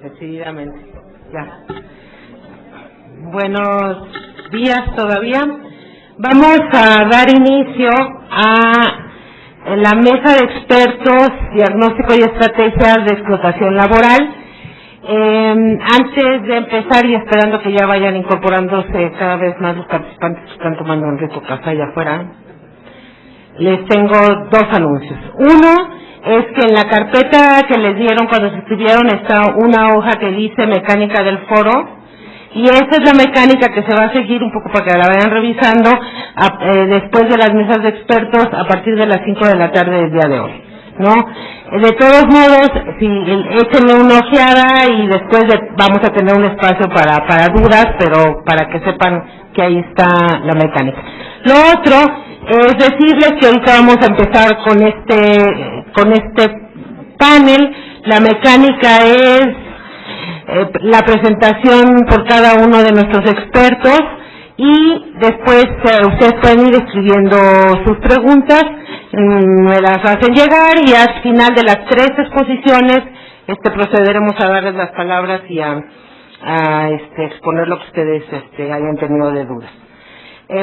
Decididamente. Ya. Buenos días todavía. Vamos a dar inicio a la mesa de expertos, diagnóstico y estrategias de explotación laboral. Antes de empezar y esperando que ya vayan incorporándose cada vez más los participantes que están tomando un rico café allá afuera, les tengo dos anuncios. Uno es que en la carpeta que les dieron cuando se inscribieron está una hoja que dice mecánica del foro, y esa es la mecánica que se va a seguir un poco para que la vayan revisando después de las mesas de expertos a partir de las 5 de la tarde del día de hoy, ¿no? De todos modos, sí, échenle una ojeada y después vamos a tener un espacio para dudas, pero para que sepan que ahí está la mecánica. Lo otro es decirles que ahorita vamos a empezar con este panel. La mecánica es la presentación por cada uno de nuestros expertos y después ustedes pueden ir escribiendo sus preguntas, me las hacen llegar y al final de las 3 exposiciones procederemos a darles las palabras y a exponer lo que ustedes hayan tenido de dudas.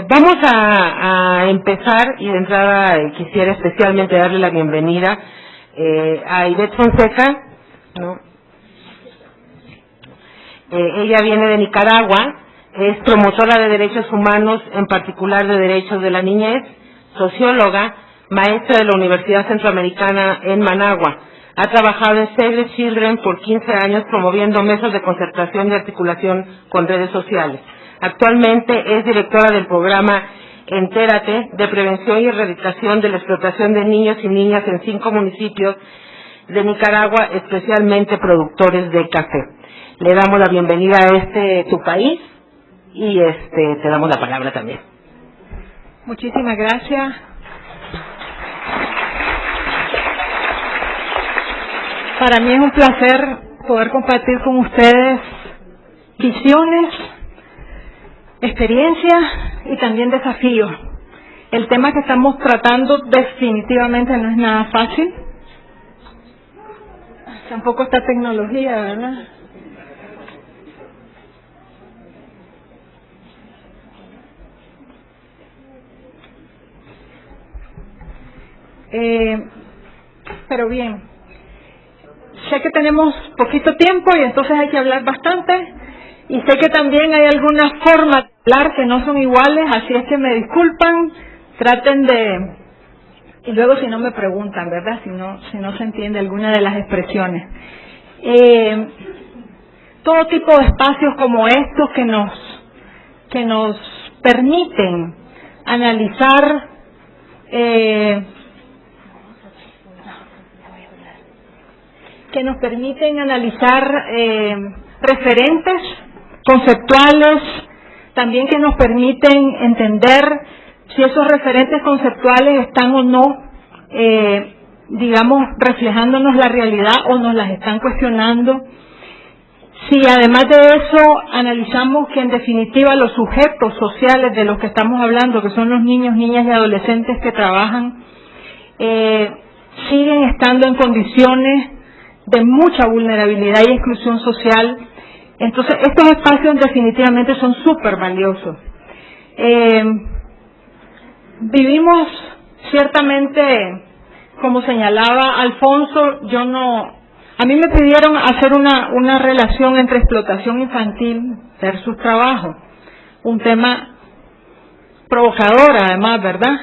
Vamos a empezar y de entrada quisiera especialmente darle la bienvenida a Ivette Fonseca, ¿no? Ella viene de Nicaragua, es promotora de derechos humanos, en particular de derechos de la niñez, socióloga, maestra de la Universidad Centroamericana en Managua. Ha trabajado en Save the Children por 15 años promoviendo mesas de concertación y articulación con redes sociales. Actualmente es directora del programa Entérate de prevención y erradicación de la explotación de niños y niñas en 5 municipios de Nicaragua, especialmente productores de café. Le damos la bienvenida a tu país y te damos la palabra también. Muchísimas gracias. Para mí es un placer poder compartir con ustedes visiones, experiencias y también desafíos. El tema que estamos tratando definitivamente no es nada fácil. Tampoco está tecnología, ¿verdad? Pero bien, sé que tenemos poquito tiempo y entonces hay que hablar bastante, y sé que también hay algunas formas de hablar que no son iguales, así es que me disculpan, traten de, y luego si no me preguntan, ¿verdad? Si no se entiende alguna de las expresiones. Todo tipo de espacios como estos que nos permiten analizar referentes conceptuales, también que nos permiten entender si esos referentes conceptuales están o no, reflejándonos la realidad o nos las están cuestionando. Si además de eso analizamos que en definitiva los sujetos sociales de los que estamos hablando, que son los niños, niñas y adolescentes que trabajan, siguen estando en condiciones de mucha vulnerabilidad y exclusión social, entonces estos espacios definitivamente son súper valiosos. Vivimos ciertamente, como señalaba Alfonso, a mí me pidieron hacer una relación entre explotación infantil versus trabajo, un tema provocador además, ¿verdad?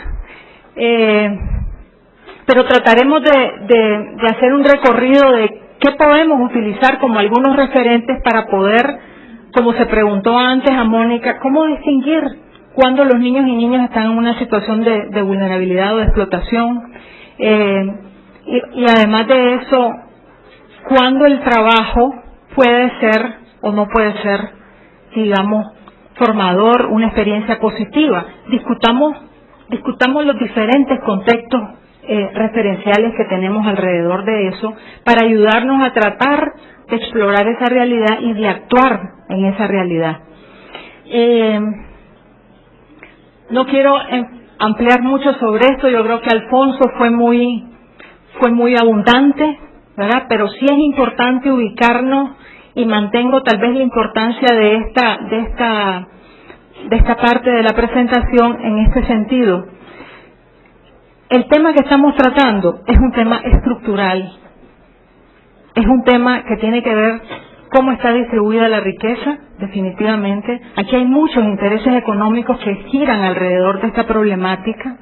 Pero trataremos de hacer un recorrido de qué podemos utilizar como algunos referentes para poder, como se preguntó antes a Mónica, cómo distinguir cuando los niños y niñas están en una situación de vulnerabilidad o de explotación, y además de eso, cuando el trabajo puede ser o no puede ser, formador, una experiencia positiva. Discutamos los diferentes contextos referenciales que tenemos alrededor de eso para ayudarnos a tratar de explorar esa realidad y de actuar en esa realidad. No quiero ampliar mucho sobre esto. Yo creo que Alfonso fue muy abundante, ¿verdad? Pero sí es importante ubicarnos, y mantengo tal vez la importancia de esta parte de la presentación en este sentido. El tema que estamos tratando es un tema estructural, es un tema que tiene que ver cómo está distribuida la riqueza, definitivamente. Aquí hay muchos intereses económicos que giran alrededor de esta problemática.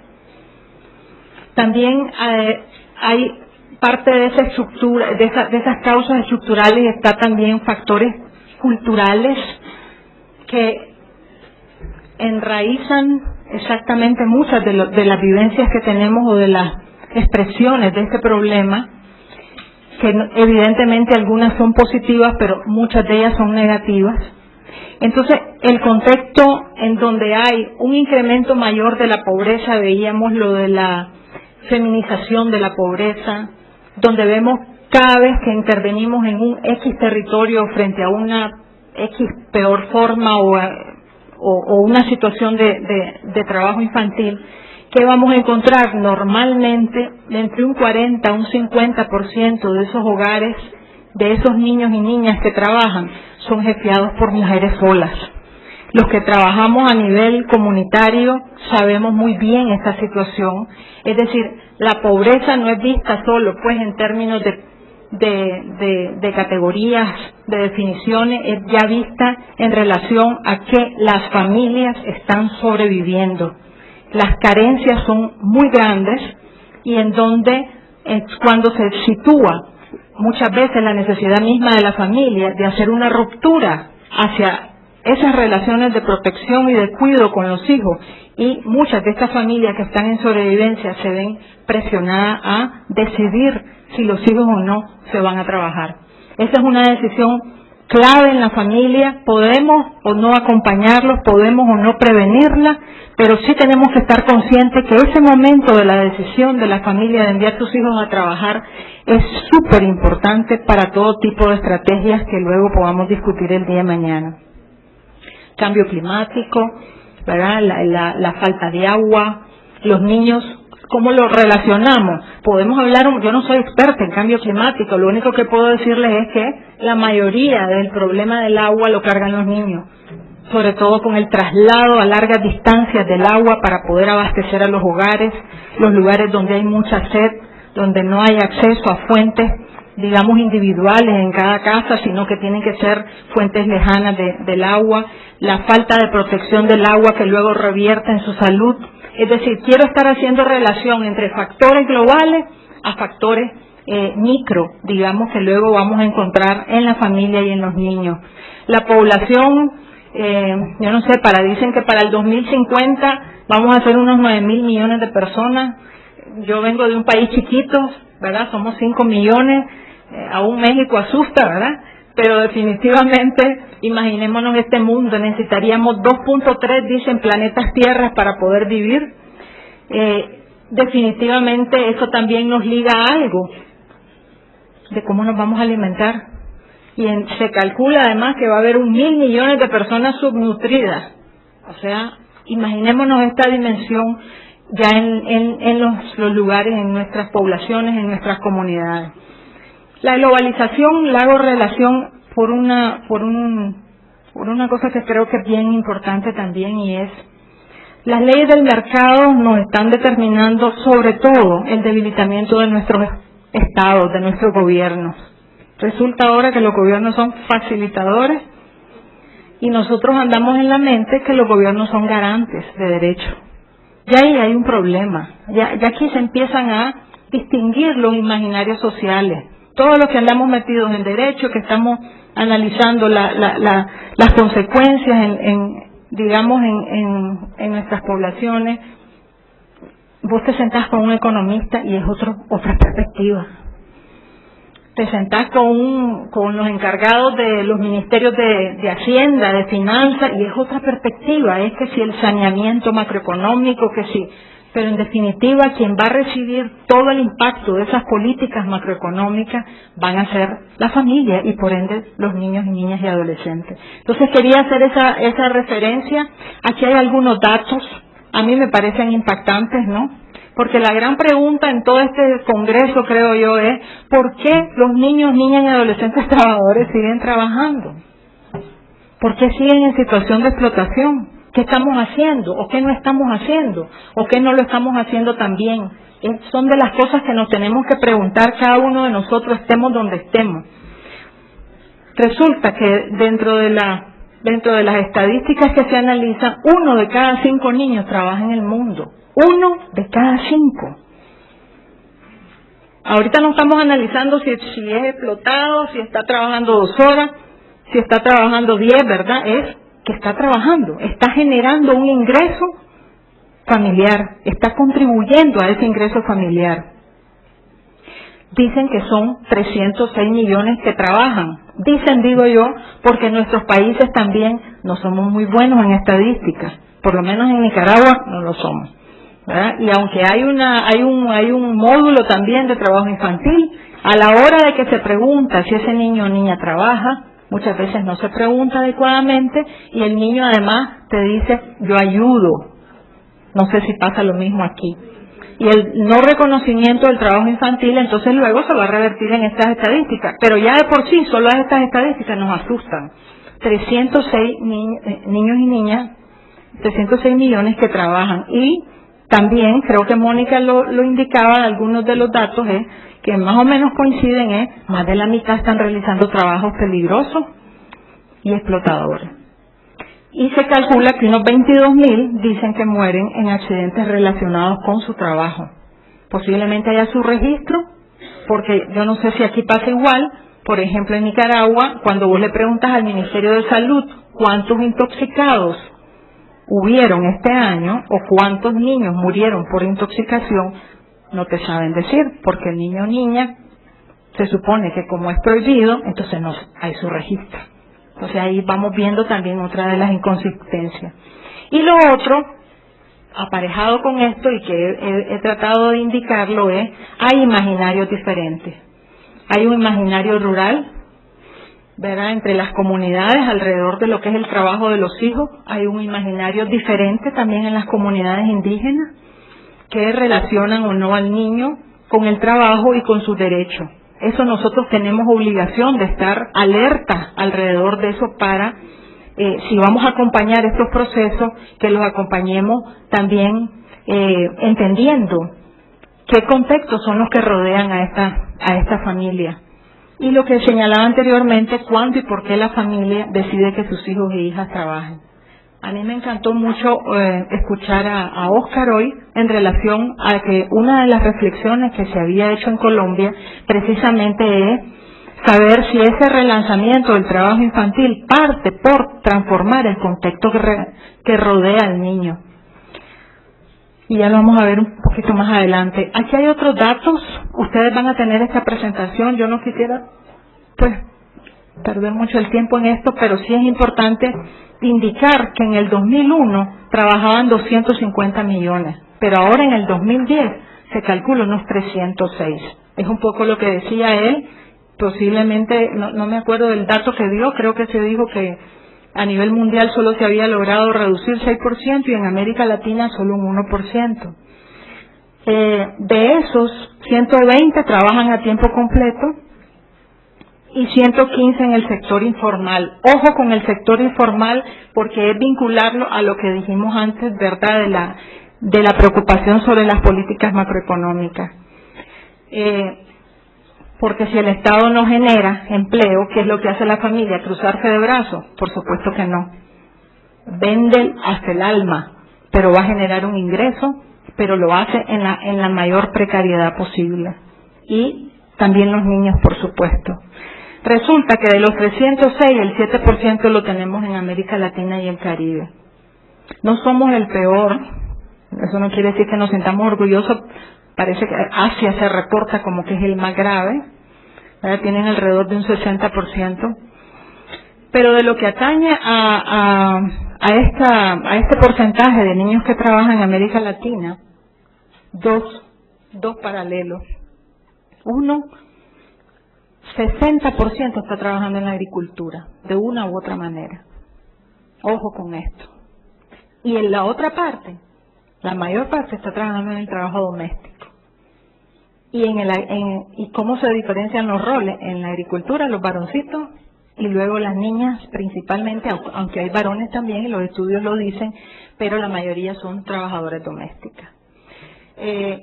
También hay parte de esa estructura, de esas causas estructurales, está también factores culturales que enraizan exactamente muchas de las vivencias que tenemos o de las expresiones de este problema, que evidentemente algunas son positivas, pero muchas de ellas son negativas. Entonces, el contexto en donde hay un incremento mayor de la pobreza, veíamos lo de la feminización de la pobreza, donde vemos cada vez que intervenimos en un X territorio frente a una X peor forma o una situación de trabajo infantil, que vamos a encontrar normalmente entre un 40 a un 50% de esos hogares, de esos niños y niñas que trabajan, son jefeados por mujeres solas. Los que trabajamos a nivel comunitario sabemos muy bien esta situación. Es decir, la pobreza no es vista solo pues en términos de categorías, de definiciones, es ya vista en relación a que las familias están sobreviviendo. Las carencias son muy grandes y en donde cuando se sitúa muchas veces la necesidad misma de la familia de hacer una ruptura hacia esas relaciones de protección y de cuidado con los hijos, y muchas de estas familias que están en sobrevivencia se ven presionadas a decidir si los hijos o no se van a trabajar. Esa es una decisión clave en la familia. Podemos o no acompañarlos, podemos o no prevenirla, pero sí tenemos que estar conscientes que ese momento de la decisión de la familia de enviar a sus hijos a trabajar es súper importante para todo tipo de estrategias que luego podamos discutir el día de mañana. Cambio climático, ¿verdad? La falta de agua, los niños, ¿cómo lo relacionamos? Podemos hablar, yo no soy experta en cambio climático, lo único que puedo decirles es que la mayoría del problema del agua lo cargan los niños, sobre todo con el traslado a largas distancias del agua para poder abastecer a los hogares, los lugares donde hay mucha sed, donde no hay acceso a fuentes, digamos, individuales en cada casa, sino que tienen que ser fuentes lejanas del agua, la falta de protección del agua que luego revierte en su salud. Es decir, quiero estar haciendo relación entre factores globales a factores micro, digamos, que luego vamos a encontrar en la familia y en los niños. La población, yo no sé, dicen que para el 2050 vamos a ser unos 9.000 millones de personas. Yo vengo de un país chiquito, ¿verdad? Somos 5 millones, aún México asusta, ¿verdad? Pero definitivamente, imaginémonos este mundo, necesitaríamos 2.3, dicen, planetas tierras para poder vivir. Definitivamente eso también nos liga a algo de cómo nos vamos a alimentar. Y se calcula además que va a haber 1.000 millones de personas subnutridas. O sea, imaginémonos esta dimensión ya en los lugares, en nuestras poblaciones, en nuestras comunidades. La globalización la hago relación por una cosa que creo que es bien importante también, y es las leyes del mercado nos están determinando sobre todo el debilitamiento de nuestros estados, de nuestros gobiernos. Resulta ahora que los gobiernos son facilitadores y nosotros andamos en la mente que los gobiernos son garantes de derechos. Ya ahí hay un problema, ya aquí se empiezan a distinguir los imaginarios sociales. Todos los que andamos metidos en derecho, que estamos analizando las consecuencias en nuestras poblaciones, vos te sentás con un economista y es otra perspectiva. Te sentás con los encargados de los ministerios de Hacienda, de Finanzas, y es otra perspectiva. Es que si el saneamiento macroeconómico, que si pero en definitiva quien va a recibir todo el impacto de esas políticas macroeconómicas van a ser la familia y por ende los niños y niñas y adolescentes. Entonces quería hacer esa referencia. Aquí hay algunos datos, a mí me parecen impactantes, ¿no? Porque la gran pregunta en todo este congreso, creo yo, es ¿por qué los niños, niñas y adolescentes trabajadores siguen trabajando? ¿Por qué siguen en situación de explotación? ¿Qué estamos haciendo? ¿O qué no estamos haciendo? ¿O qué no lo estamos haciendo tan bien? Son de las cosas que nos tenemos que preguntar cada uno de nosotros, estemos donde estemos. Resulta que dentro de las estadísticas que se analizan, 1 de cada 5 niños trabaja en el mundo. 1 de cada 5. Ahorita no estamos analizando si es explotado, si está trabajando 2 horas, si está trabajando 10, ¿verdad? Es que está trabajando, está generando un ingreso familiar, está contribuyendo a ese ingreso familiar. Dicen que son 306 millones que trabajan. Dicen, digo yo, porque en nuestros países también no somos muy buenos en estadísticas. Por lo menos en Nicaragua no lo somos, ¿verdad? Y aunque hay un módulo también de trabajo infantil, a la hora de que se pregunta si ese niño o niña trabaja, muchas veces no se pregunta adecuadamente y el niño además te dice, yo ayudo. No sé si pasa lo mismo aquí. Y el no reconocimiento del trabajo infantil entonces luego se va a revertir en estas estadísticas. Pero ya de por sí, solo estas estadísticas nos asustan. 306 niños y niñas, 306 millones que trabajan. Y también, creo que Mónica lo indicaba, algunos de los datos que más o menos coinciden, más de la mitad están realizando trabajos peligrosos y explotadores. Y se calcula que unos 22.000 dicen que mueren en accidentes relacionados con su trabajo. Posiblemente haya su registro, porque yo no sé si aquí pasa igual. Por ejemplo, en Nicaragua, cuando vos le preguntas al Ministerio de Salud cuántos intoxicados hubieron este año o cuántos niños murieron por intoxicación, no te saben decir, porque el niño o niña se supone que como es prohibido, entonces no hay su registro. Entonces ahí vamos viendo también otra de las inconsistencias. Y lo otro, aparejado con esto y que he tratado de indicarlo, hay imaginarios diferentes. Hay un imaginario rural, ¿verdad? Entre las comunidades alrededor de lo que es el trabajo de los hijos. Hay un imaginario diferente también en las comunidades indígenas que relacionan o no al niño con el trabajo y con sus derechos. Eso nosotros tenemos obligación de estar alerta alrededor de eso para, si vamos a acompañar estos procesos, que los acompañemos también entendiendo qué contextos son los que rodean a esta familia. Y lo que señalaba anteriormente, cuándo y por qué la familia decide que sus hijos y hijas trabajen. A mí me encantó mucho escuchar a Óscar hoy en relación a que una de las reflexiones que se había hecho en Colombia precisamente es saber si ese relanzamiento del trabajo infantil parte por transformar el contexto que rodea al niño. Y ya lo vamos a ver un poquito más adelante. Aquí hay otros datos, ustedes van a tener esta presentación, yo no quisiera pues perder mucho el tiempo en esto, pero sí es importante indicar que en el 2001 trabajaban 250 millones, pero ahora en el 2010 se calcula unos 306. Es un poco lo que decía él, posiblemente, no me acuerdo del dato que dio, creo que se dijo que a nivel mundial solo se había logrado reducir 6% y en América Latina solo un 1%. De esos, 120 trabajan a tiempo completo y 115 en el sector informal. Ojo con el sector informal porque es vincularlo a lo que dijimos antes, ¿verdad?, de la preocupación sobre las políticas macroeconómicas. Porque si el Estado no genera empleo, ¿qué es lo que hace la familia? ¿Cruzarse de brazos? Por supuesto que no. Vende hasta el alma, pero va a generar un ingreso, pero lo hace en la mayor precariedad posible. Y también los niños, por supuesto. Resulta que de los 306, el 7% lo tenemos en América Latina y el Caribe. No somos el peor, eso no quiere decir que nos sintamos orgullosos. Parece que Asia se reporta como que es el más grave, ¿verdad? Tienen alrededor de un 60%. Pero de lo que atañe a este porcentaje de niños que trabajan en América Latina, dos paralelos. Uno, 60% está trabajando en la agricultura, de una u otra manera. Ojo con esto. Y en la otra parte, la mayor parte está trabajando en el trabajo doméstico. ¿Y cómo se diferencian los roles? En la agricultura, los varoncitos, y luego las niñas principalmente, aunque hay varones también, y los estudios lo dicen, pero la mayoría son trabajadoras domésticas.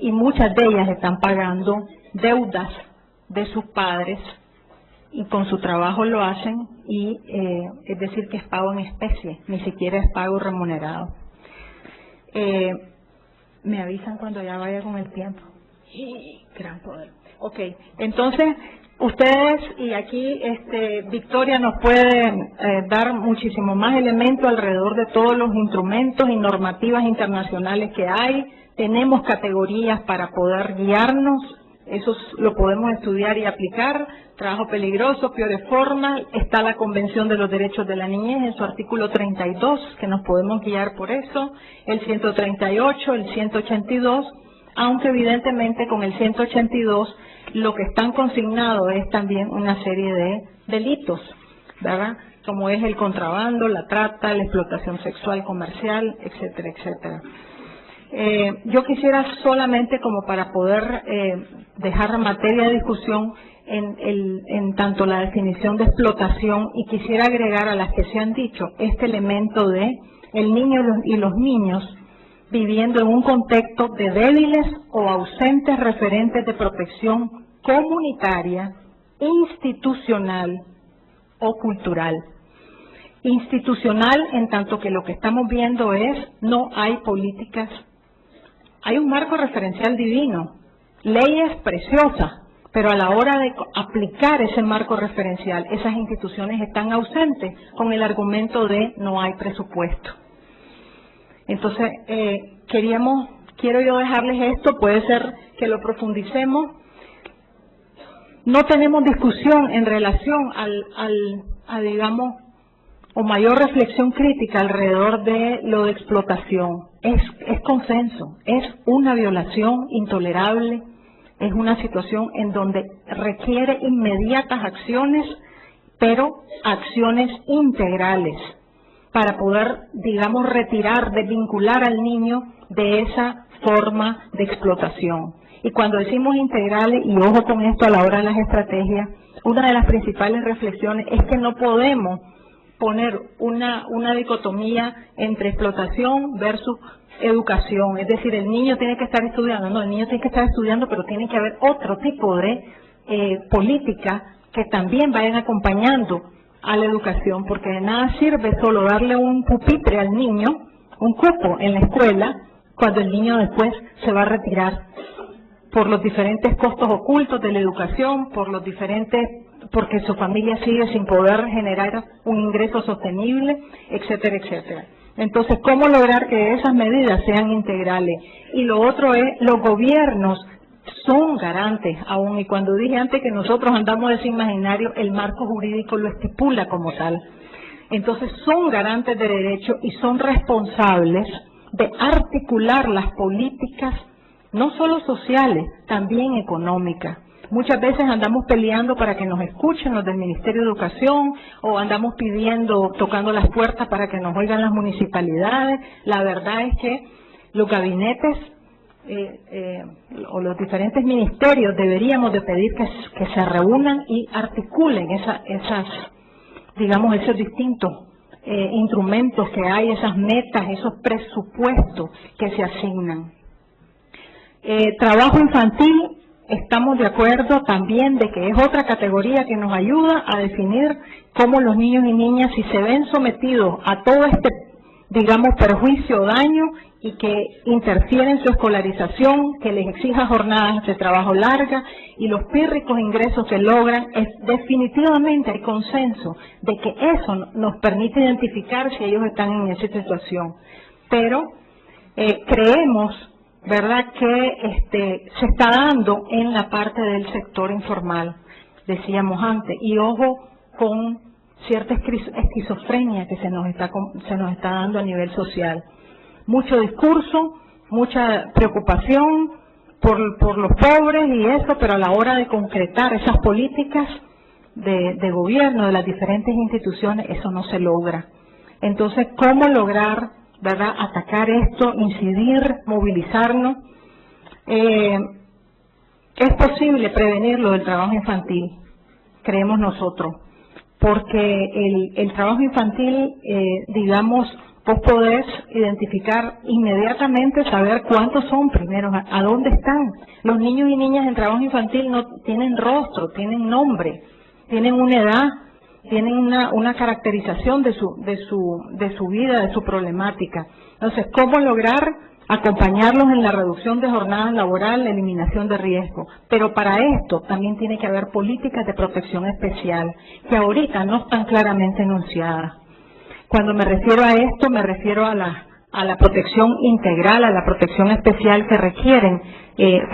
Y muchas de ellas están pagando deudas de sus padres, y con su trabajo lo hacen, y es decir que es pago en especie, ni siquiera es pago remunerado. Me avisan cuando ya vaya con el tiempo. Gran poder. Ok, entonces ustedes, y aquí Victoria nos puede dar muchísimo más elementos alrededor de todos los instrumentos y normativas internacionales que hay. Tenemos categorías para poder guiarnos, eso lo podemos estudiar y aplicar. Trabajo peligroso, peores formas, está la Convención de los Derechos de la Niñez en su artículo 32, que nos podemos guiar por eso, el 138, el 182, aunque evidentemente con el 182 lo que están consignados es también una serie de delitos, ¿verdad? Como es el contrabando, la trata, la explotación sexual comercial, etcétera, etcétera. Yo quisiera solamente, como para poder dejar materia de discusión en tanto la definición de explotación, y quisiera agregar a las que se han dicho este elemento de el niño y los niños viviendo en un contexto de débiles o ausentes referentes de protección comunitaria, institucional o cultural. Institucional en tanto que lo que estamos viendo es no hay políticas. Hay un marco referencial divino, leyes preciosas, pero a la hora de aplicar ese marco referencial, esas instituciones están ausentes con el argumento de no hay presupuesto. Entonces, quiero yo dejarles esto, puede ser que lo profundicemos. No tenemos discusión en relación a digamos, o mayor reflexión crítica alrededor de lo de explotación. Es consenso, es una violación intolerable, es una situación en donde requiere inmediatas acciones, pero acciones integrales, para poder, digamos, retirar, desvincular al niño de esa forma de explotación. Y cuando decimos integrales, y ojo con esto a la hora de las estrategias, una de las principales reflexiones es que no podemos poner una dicotomía entre explotación versus educación, es decir, el niño tiene que estar estudiando, no, el niño tiene que estar estudiando, pero tiene que haber otro tipo de política que también vayan acompañando a la educación, porque de nada sirve solo darle un pupitre al niño, un cupo en la escuela, cuando el niño después se va a retirar por los diferentes costos ocultos de la educación, porque su familia sigue sin poder generar un ingreso sostenible, etcétera, etcétera. Entonces, ¿cómo lograr que esas medidas sean integrales? Y lo otro es, los gobiernos son garantes aún, y cuando dije antes que nosotros andamos de ese imaginario, el marco jurídico lo estipula como tal. Entonces, son garantes de derechos y son responsables de articular las políticas, no solo sociales, también económicas. Muchas veces andamos peleando para que nos escuchen los del Ministerio de Educación, o andamos pidiendo, tocando las puertas para que nos oigan las municipalidades. La verdad es que los gabinetes o los diferentes ministerios deberíamos de pedir que se reúnan y articulen esos distintos instrumentos que hay, esas metas, esos presupuestos que se asignan. Trabajo infantil. Estamos de acuerdo también de que es otra categoría que nos ayuda a definir cómo los niños y niñas, si se ven sometidos a todo digamos, perjuicio o daño y que interfiere en su escolarización, que les exija jornadas de trabajo largas y los pírricos ingresos que logran, definitivamente hay consenso de que eso nos permite identificar si ellos están en esa situación. Pero creemos, ¿verdad?, que se está dando en la parte del sector informal, decíamos antes, y ojo con cierta esquizofrenia que se nos está dando a nivel social. Mucho discurso, mucha preocupación, por los pobres y eso, pero a la hora de concretar esas políticas de gobierno de las diferentes instituciones, eso no se logra. Entonces, ¿cómo lograr, verdad, atacar esto, incidir, movilizarnos? Es posible prevenirlo del trabajo infantil, creemos nosotros, porque el trabajo infantil, digamos, vos podés identificar inmediatamente, saber cuántos son primero, a dónde están. Los niños y niñas en trabajo infantil no tienen rostro, tienen nombre, tienen una edad, tienen una caracterización de su vida, de su problemática. Entonces, ¿cómo lograr acompañarlos en la reducción de jornadas laborales, la eliminación de riesgo? Pero para esto también tiene que haber políticas de protección especial, que ahorita no están claramente enunciadas. Cuando me refiero a esto, me refiero a la protección integral, a la protección especial que requieren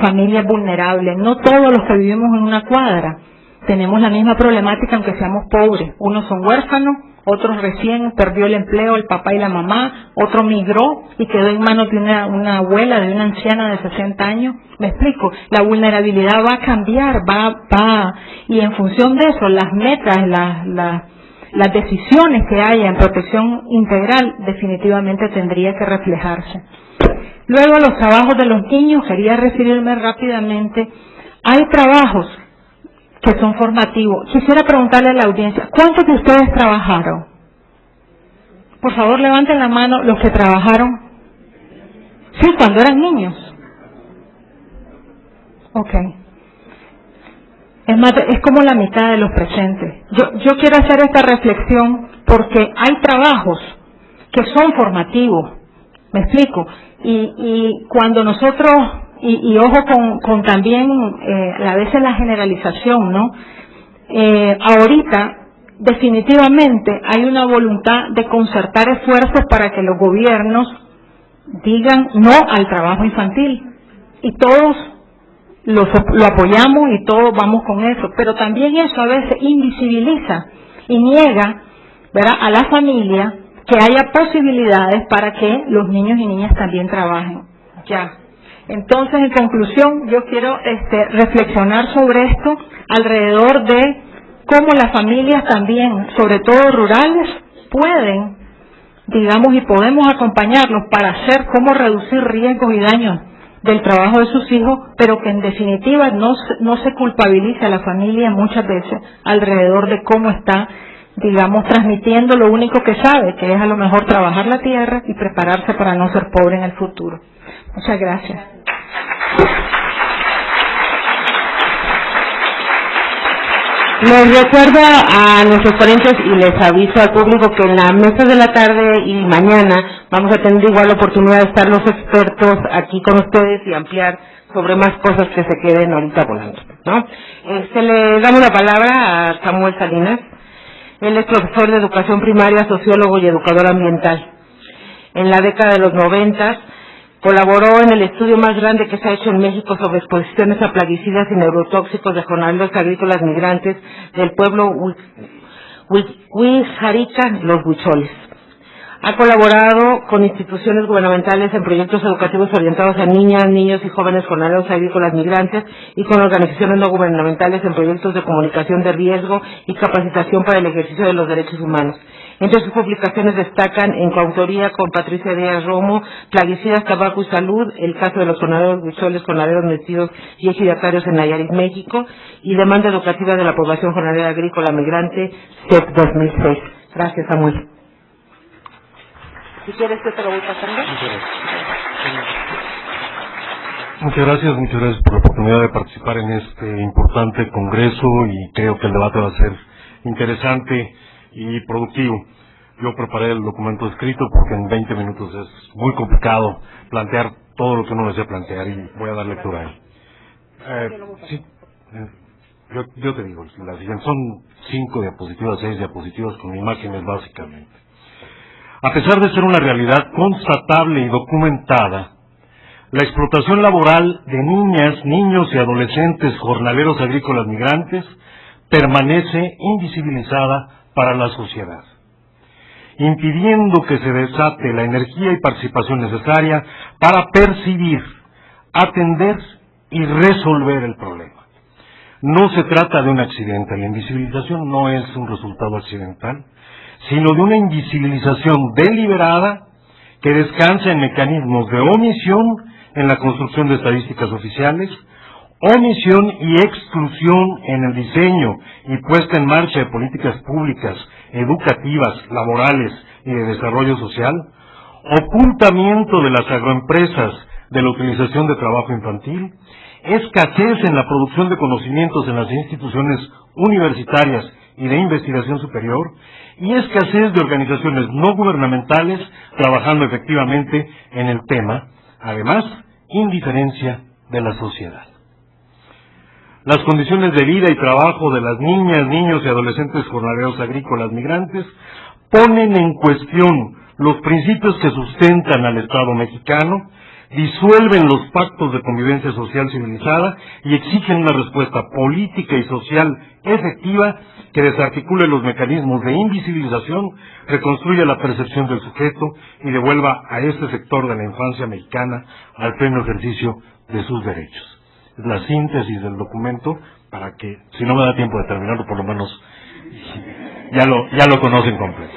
familias vulnerables. No todos los que vivimos en una cuadra tenemos la misma problemática, aunque seamos pobres. Unos son huérfanos, otros recién perdió el empleo el papá y la mamá, otro migró y quedó en manos de una abuela, de una anciana de 60 años. ¿Me explico? La vulnerabilidad va a cambiar, y en función de eso, las metas, las decisiones que haya en protección integral definitivamente tendría que reflejarse. Luego, los trabajos de los niños, quería referirme rápidamente. Hay trabajos que son formativos. Quisiera preguntarle a la audiencia, ¿cuántos de ustedes trabajaron? Por favor, levanten la mano los que trabajaron. Sí, cuando eran niños. Ok. Es como la mitad de los presentes. Yo quiero hacer esta reflexión porque hay trabajos que son formativos. ¿Me explico? Y cuando nosotros, y ojo con también a veces la generalización, ¿no? Ahorita definitivamente hay una voluntad de concertar esfuerzos para que los gobiernos digan no al trabajo infantil. Y todos lo apoyamos y todos vamos con eso, pero también eso a veces invisibiliza y niega, ¿verdad?, a la familia que haya posibilidades para que los niños y niñas también trabajen. Ya. Entonces, en conclusión, yo quiero reflexionar sobre esto alrededor de cómo las familias también, sobre todo rurales, pueden, digamos, y podemos acompañarlos para hacer cómo reducir riesgos y daños del trabajo de sus hijos, pero que en definitiva no se culpabilice a la familia muchas veces alrededor de cómo está, digamos, transmitiendo lo único que sabe, que es a lo mejor trabajar la tierra y prepararse para no ser pobre en el futuro. Muchas gracias. Les recuerdo a nuestros ponentes y les aviso al público que en la mesa de la tarde y mañana vamos a tener igual oportunidad de estar los expertos aquí con ustedes y ampliar sobre más cosas que se queden ahorita volando, ¿no? Le damos la palabra a Samuel Salinas. Él es profesor de educación primaria, sociólogo y educador ambiental. En la década de los 90 colaboró en el estudio más grande que se ha hecho en México sobre exposiciones a plaguicidas y neurotóxicos de jornaleros agrícolas migrantes del pueblo Huixarica, los Huicholes. Ha colaborado con instituciones gubernamentales en proyectos educativos orientados a niñas, niños y jóvenes jornaleros agrícolas migrantes y con organizaciones no gubernamentales en proyectos de comunicación de riesgo y capacitación para el ejercicio de los derechos humanos. Entre sus publicaciones destacan, en coautoría con Patricia Díaz Romo, Plaguicidas, Tabaco y Salud, el caso de los jornaleros huicholes, jornaleros mestizos y ejidatarios en Nayarit, México, y Demanda educativa de la población jornalera agrícola migrante, CEP 2006. Gracias, Samuel. Si quieres que te lo voy pasando. Muchas gracias por la oportunidad de participar en este importante congreso y creo que el debate va a ser interesante y productivo. Yo preparé el documento escrito porque en 20 minutos es muy complicado plantear todo lo que uno desea plantear y voy a dar lectura a él. Yo te digo, la siguiente son 5 diapositivas, 6 diapositivas con imágenes básicamente. A pesar de ser una realidad constatable y documentada, la explotación laboral de niñas, niños y adolescentes jornaleros agrícolas migrantes permanece invisibilizada para la sociedad, impidiendo que se desate la energía y participación necesaria para percibir, atender y resolver el problema. No se trata de un accidente, la invisibilización no es un resultado accidental, sino de una invisibilización deliberada que descansa en mecanismos de omisión en la construcción de estadísticas oficiales, omisión y exclusión en el diseño y puesta en marcha de políticas públicas, educativas, laborales y de desarrollo social, ocultamiento de las agroempresas de la utilización de trabajo infantil, escasez en la producción de conocimientos en las instituciones universitarias y de investigación superior, y escasez de organizaciones no gubernamentales trabajando efectivamente en el tema, además, indiferencia de la sociedad. Las condiciones de vida y trabajo de las niñas, niños y adolescentes jornaleros agrícolas migrantes ponen en cuestión los principios que sustentan al Estado mexicano, disuelven los pactos de convivencia social civilizada y exigen una respuesta política y social efectiva que desarticule los mecanismos de invisibilización, reconstruya la percepción del sujeto y devuelva a este sector de la infancia mexicana al pleno ejercicio de sus derechos. Es la síntesis del documento para que, si no me da tiempo de terminarlo, por lo menos ya lo conocen completo.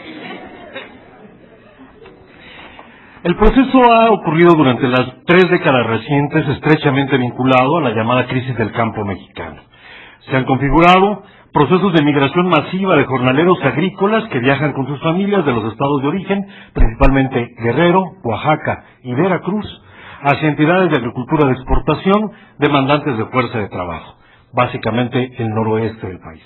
El proceso ha ocurrido durante las 3 décadas recientes, estrechamente vinculado a la llamada crisis del campo mexicano. Se han configurado procesos de migración masiva de jornaleros agrícolas que viajan con sus familias de los estados de origen, principalmente Guerrero, Oaxaca y Veracruz, hacia entidades de agricultura de exportación demandantes de fuerza de trabajo, básicamente el noroeste del país.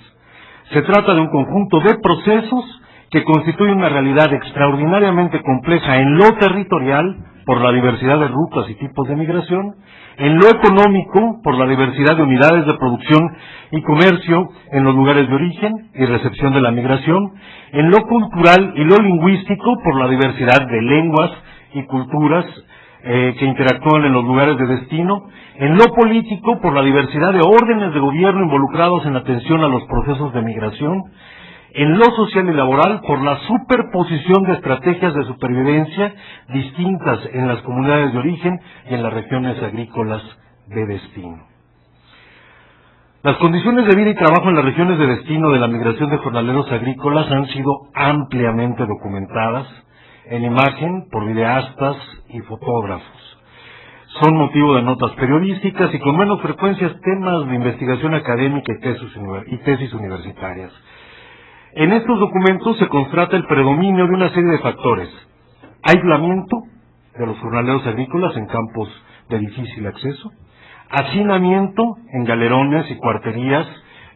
Se trata de un conjunto de procesos que constituye una realidad extraordinariamente compleja en lo territorial, por la diversidad de rutas y tipos de migración, en lo económico, por la diversidad de unidades de producción y comercio en los lugares de origen y recepción de la migración, en lo cultural y lo lingüístico, por la diversidad de lenguas y culturas que interactúan en los lugares de destino, en lo político, por la diversidad de órdenes de gobierno involucrados en la atención a los procesos de migración, en lo social y laboral, por la superposición de estrategias de supervivencia distintas en las comunidades de origen y en las regiones agrícolas de destino. Las condiciones de vida y trabajo en las regiones de destino de la migración de jornaleros agrícolas han sido ampliamente documentadas en imagen por videastas y fotógrafos. Son motivo de notas periodísticas y con menos frecuencia temas de investigación académica y tesis universitarias. En estos documentos se constata el predominio de una serie de factores: aislamiento de los jornaleros agrícolas en campos de difícil acceso, hacinamiento en galerones y cuarterías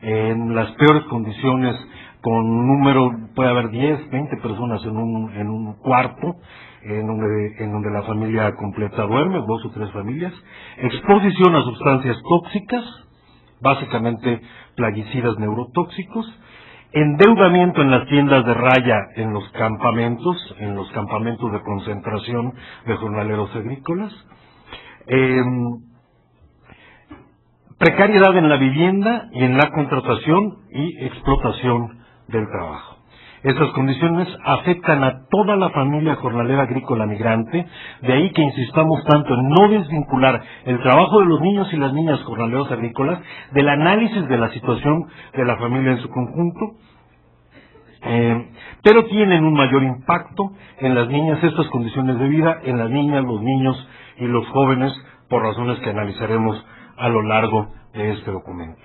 en las peores condiciones, con un número, puede haber 10, 20 personas en un cuarto, en donde la familia completa duerme, 2 o 3 familias, exposición a sustancias tóxicas, básicamente plaguicidas neurotóxicos, endeudamiento en las tiendas de raya en los campamentos de concentración de jornaleros agrícolas, precariedad en la vivienda y en la contratación y explotación del trabajo. Estas condiciones afectan a toda la familia jornalera agrícola migrante, de ahí que insistamos tanto en no desvincular el trabajo de los niños y las niñas jornaleros agrícolas del análisis de la situación de la familia en su conjunto, pero tienen un mayor impacto en las niñas estas condiciones de vida, en las niñas, los niños y los jóvenes, por razones que analizaremos a lo largo de este documento.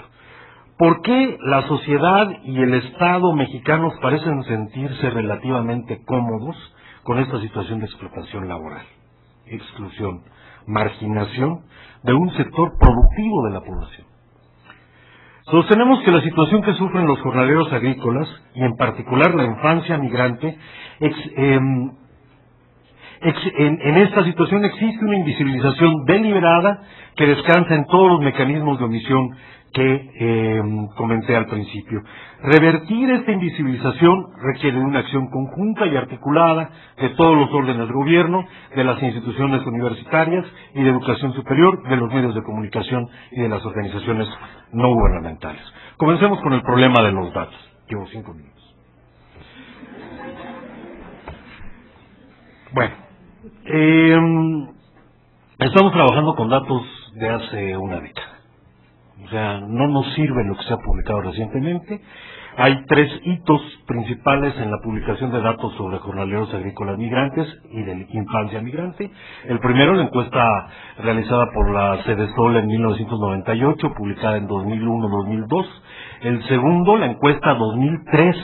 ¿Por qué la sociedad y el Estado mexicanos parecen sentirse relativamente cómodos con esta situación de explotación laboral, exclusión, marginación de un sector productivo de la población? Sostenemos que la situación que sufren los jornaleros agrícolas, y en particular la infancia migrante, en esta situación existe una invisibilización deliberada que descansa en todos los mecanismos de omisión que comenté al principio. Revertir esta invisibilización requiere de una acción conjunta y articulada de todos los órdenes de gobierno, de las instituciones universitarias y de educación superior, de los medios de comunicación y de las organizaciones no gubernamentales. Comencemos con el problema de los datos. Llevo 5 minutos. Bueno, estamos trabajando con datos de hace una década. O sea, no nos sirve lo que se ha publicado recientemente. Hay 3 hitos principales en la publicación de datos sobre jornaleros agrícolas migrantes y de infancia migrante. El primero, la encuesta realizada por la Cedesol en 1998, publicada en 2001-2002. El segundo, la encuesta 2003,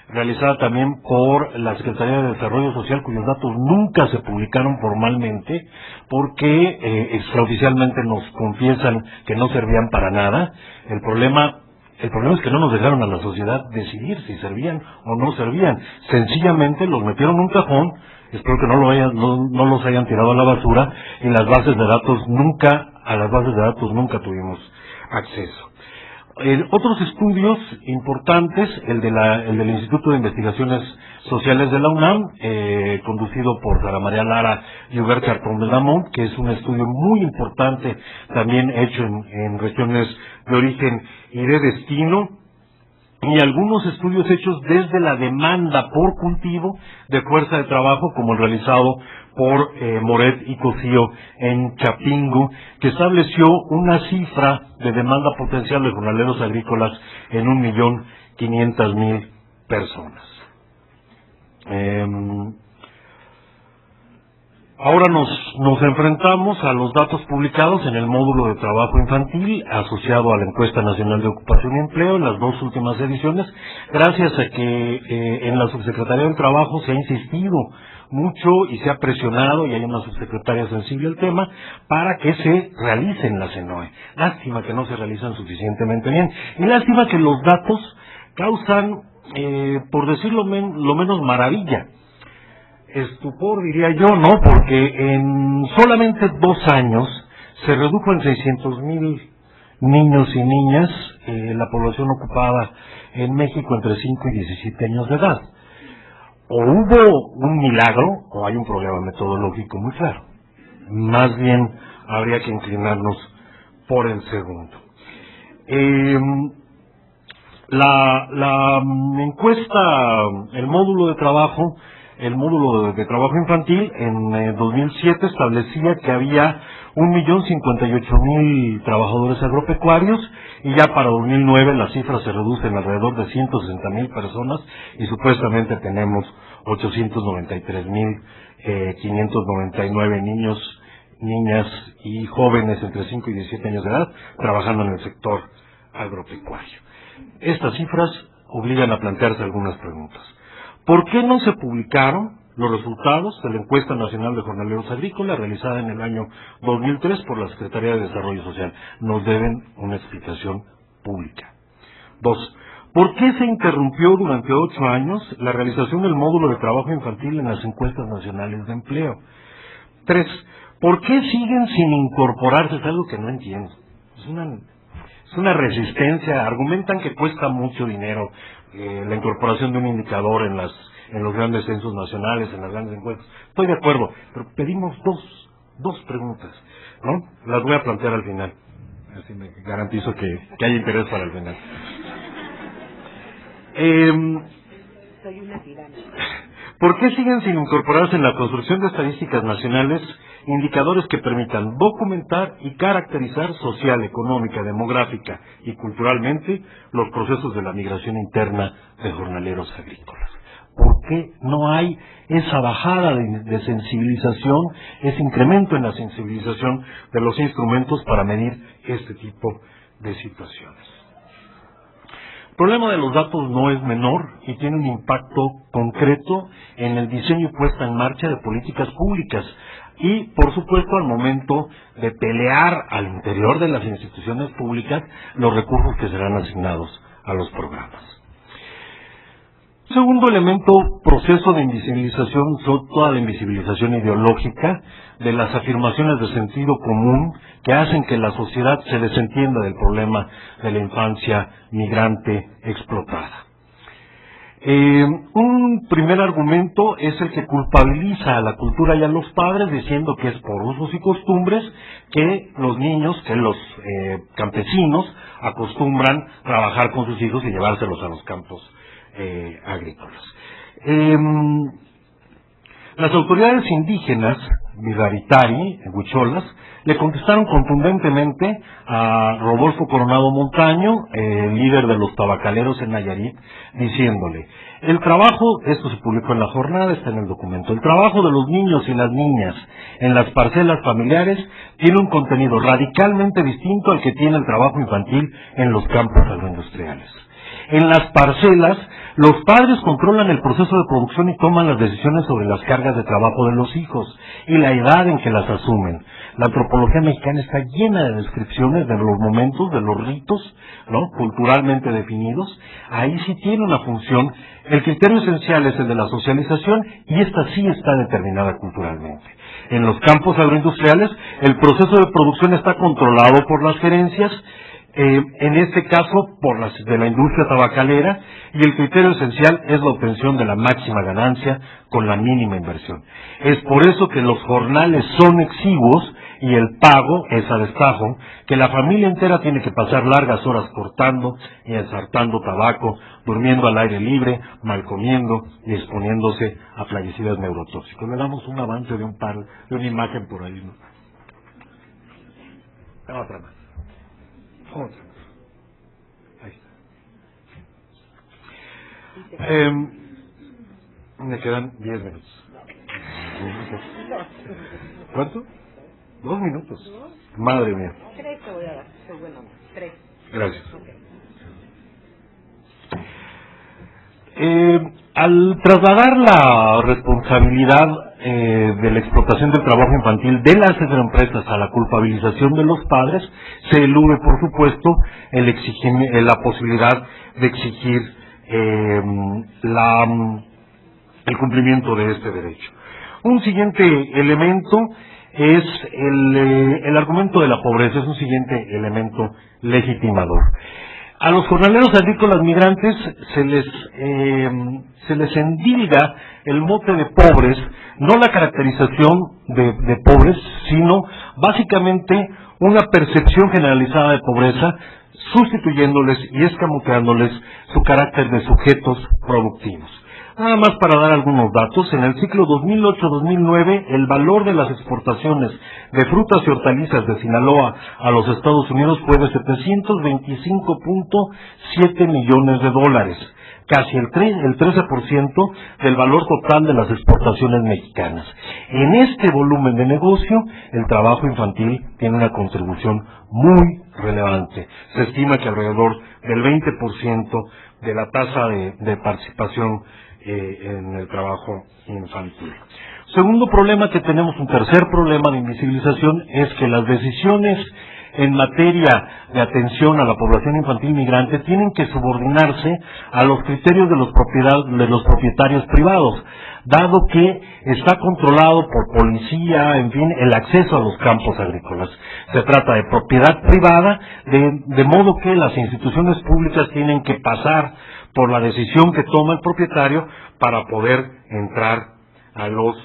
realizada también por la Secretaría de Desarrollo Social, cuyos datos nunca se publicaron formalmente porque extraoficialmente nos confiesan que no servían para nada. El problema es que no nos dejaron a la sociedad decidir si servían o no servían. Sencillamente los metieron en un cajón, espero que no los hayan tirado a la basura, y a las bases de datos nunca tuvimos acceso. Otros estudios importantes, el del Instituto de Investigaciones Sociales de la UNAM, conducido por Sara María Lara y Hubert Chartrón de Lamont, que es un estudio muy importante, también hecho en regiones de origen y de destino, y algunos estudios hechos desde la demanda por cultivo de fuerza de trabajo, como el realizado por Moret y Cosío en Chapingo, que estableció una cifra de demanda potencial de jornaleros agrícolas en 1.500.000 personas. Ahora nos enfrentamos a los datos publicados en el módulo de trabajo infantil asociado a la Encuesta Nacional de Ocupación y Empleo en las 2 últimas ediciones, gracias a que en la Subsecretaría del Trabajo se ha insistido mucho y se ha presionado, y hay una subsecretaria sensible al tema, para que se realicen las ENOE. Lástima que no se realizan suficientemente bien, y lástima que los datos causan, por decirlo lo menos, maravilla. Estupor, diría yo, ¿no? Porque en solamente 2 años se redujo en 600.000 niños y niñas la población ocupada en México entre 5 y 17 años de edad. O hubo un milagro o hay un problema metodológico muy claro. Más bien habría que inclinarnos por el segundo. La encuesta, el módulo de trabajo infantil en 2007 establecía que había 1.058.000 trabajadores agropecuarios, y ya para 2009 las cifras se reducen alrededor de 160.000 personas, y supuestamente tenemos 893.599 niños, niñas y jóvenes entre 5 y 17 años de edad trabajando en el sector agropecuario. Estas cifras obligan a plantearse algunas preguntas. ¿Por qué no se publicaron los resultados de la Encuesta Nacional de Jornaleros Agrícolas realizada en el año 2003 por la Secretaría de Desarrollo Social? Nos deben una explicación pública. 2. ¿Por qué se interrumpió durante 8 años la realización del módulo de trabajo infantil en las encuestas nacionales de empleo? 3. ¿Por qué siguen sin incorporarse? Es algo que no entiendo. Es una resistencia. Argumentan que cuesta mucho dinero la incorporación de un indicador en los grandes censos nacionales, en las grandes encuestas. Estoy de acuerdo, pero pedimos dos preguntas, ¿no? Las voy a plantear al final. Así me garantizo que hay interés para el final. Soy una tirana. ¿Por qué siguen sin incorporarse en la construcción de estadísticas nacionales indicadores que permitan documentar y caracterizar social, económica, demográfica y culturalmente los procesos de la migración interna de jornaleros agrícolas? ¿Por qué no hay esa bajada de sensibilización, ese incremento en la sensibilización de los instrumentos para medir este tipo de situaciones? El problema de los datos no es menor y tiene un impacto concreto en el diseño y puesta en marcha de políticas públicas y, por supuesto, al momento de pelear al interior de las instituciones públicas los recursos que serán asignados a los programas. Segundo elemento, proceso de invisibilización, toda la invisibilización ideológica de las afirmaciones de sentido común que hacen que la sociedad se desentienda del problema de la infancia migrante explotada. Un primer argumento es el que culpabiliza a la cultura y a los padres diciendo que es por usos y costumbres que los niños, que los campesinos acostumbran trabajar con sus hijos y llevárselos a los campos agrícolas. Las autoridades indígenas Virraritari, en Huicholas, le contestaron contundentemente a Rodolfo Coronado Montaño, líder de los tabacaleros en Nayarit, diciéndole: el trabajo, esto se publicó en La Jornada, está en el documento, el trabajo de los niños y las niñas en las parcelas familiares tiene un contenido radicalmente distinto al que tiene el trabajo infantil en los campos agroindustriales. En las parcelas, los padres controlan el proceso de producción y toman las decisiones sobre las cargas de trabajo de los hijos y la edad en que las asumen. La antropología mexicana está llena de descripciones de los momentos, de los ritos, ¿no?, culturalmente definidos. Ahí sí tiene una función. El criterio esencial es el de la socialización, y esta sí está determinada culturalmente. En los campos agroindustriales, el proceso de producción está controlado por las gerencias, en este caso por las de la industria tabacalera, y el criterio esencial es la obtención de la máxima ganancia con la mínima inversión. Es por eso que los jornales son exiguos y el pago es a destajo, que la familia entera tiene que pasar largas horas cortando y ensartando tabaco, durmiendo al aire libre, mal comiendo y exponiéndose a plaguicidas neurotóxicos. Le damos un avance de una imagen por ahí, ¿no? Otra más. Otra más. Ahí está. Me quedan 10 minutos. ¿Cuánto? 2 minutos. Madre mía. 3 te voy a dar, soy buen hombre. 3. Gracias. Al trasladar la responsabilidad de la explotación del trabajo infantil de las empresas a la culpabilización de los padres, se elude, por supuesto, la posibilidad de exigir el cumplimiento de este derecho. Un siguiente elemento es el argumento de la pobreza, es un siguiente elemento legitimador. A los jornaleros agrícolas migrantes se les endilga el mote de pobres, no la caracterización de pobres, sino básicamente una percepción generalizada de pobreza, sustituyéndoles y escamoteándoles su carácter de sujetos productivos. Nada más para dar algunos datos, en el ciclo 2008-2009 el valor de las exportaciones de frutas y hortalizas de Sinaloa a los Estados Unidos fue de 725.7 millones de dólares, casi el 13% del valor total de las exportaciones mexicanas. En este volumen de negocio, el trabajo infantil tiene una contribución muy relevante. Se estima que alrededor del 20% de la tasa de participación en el trabajo infantil. Segundo problema que tenemos, un tercer problema de invisibilización, es que las decisiones en materia de atención a la población infantil migrante tienen que subordinarse a los criterios de los propietarios privados, dado que está controlado por policía, en fin, el acceso a los campos agrícolas. Se trata de propiedad privada, de modo que las instituciones públicas tienen que pasar por la decisión que toma el propietario para poder entrar a los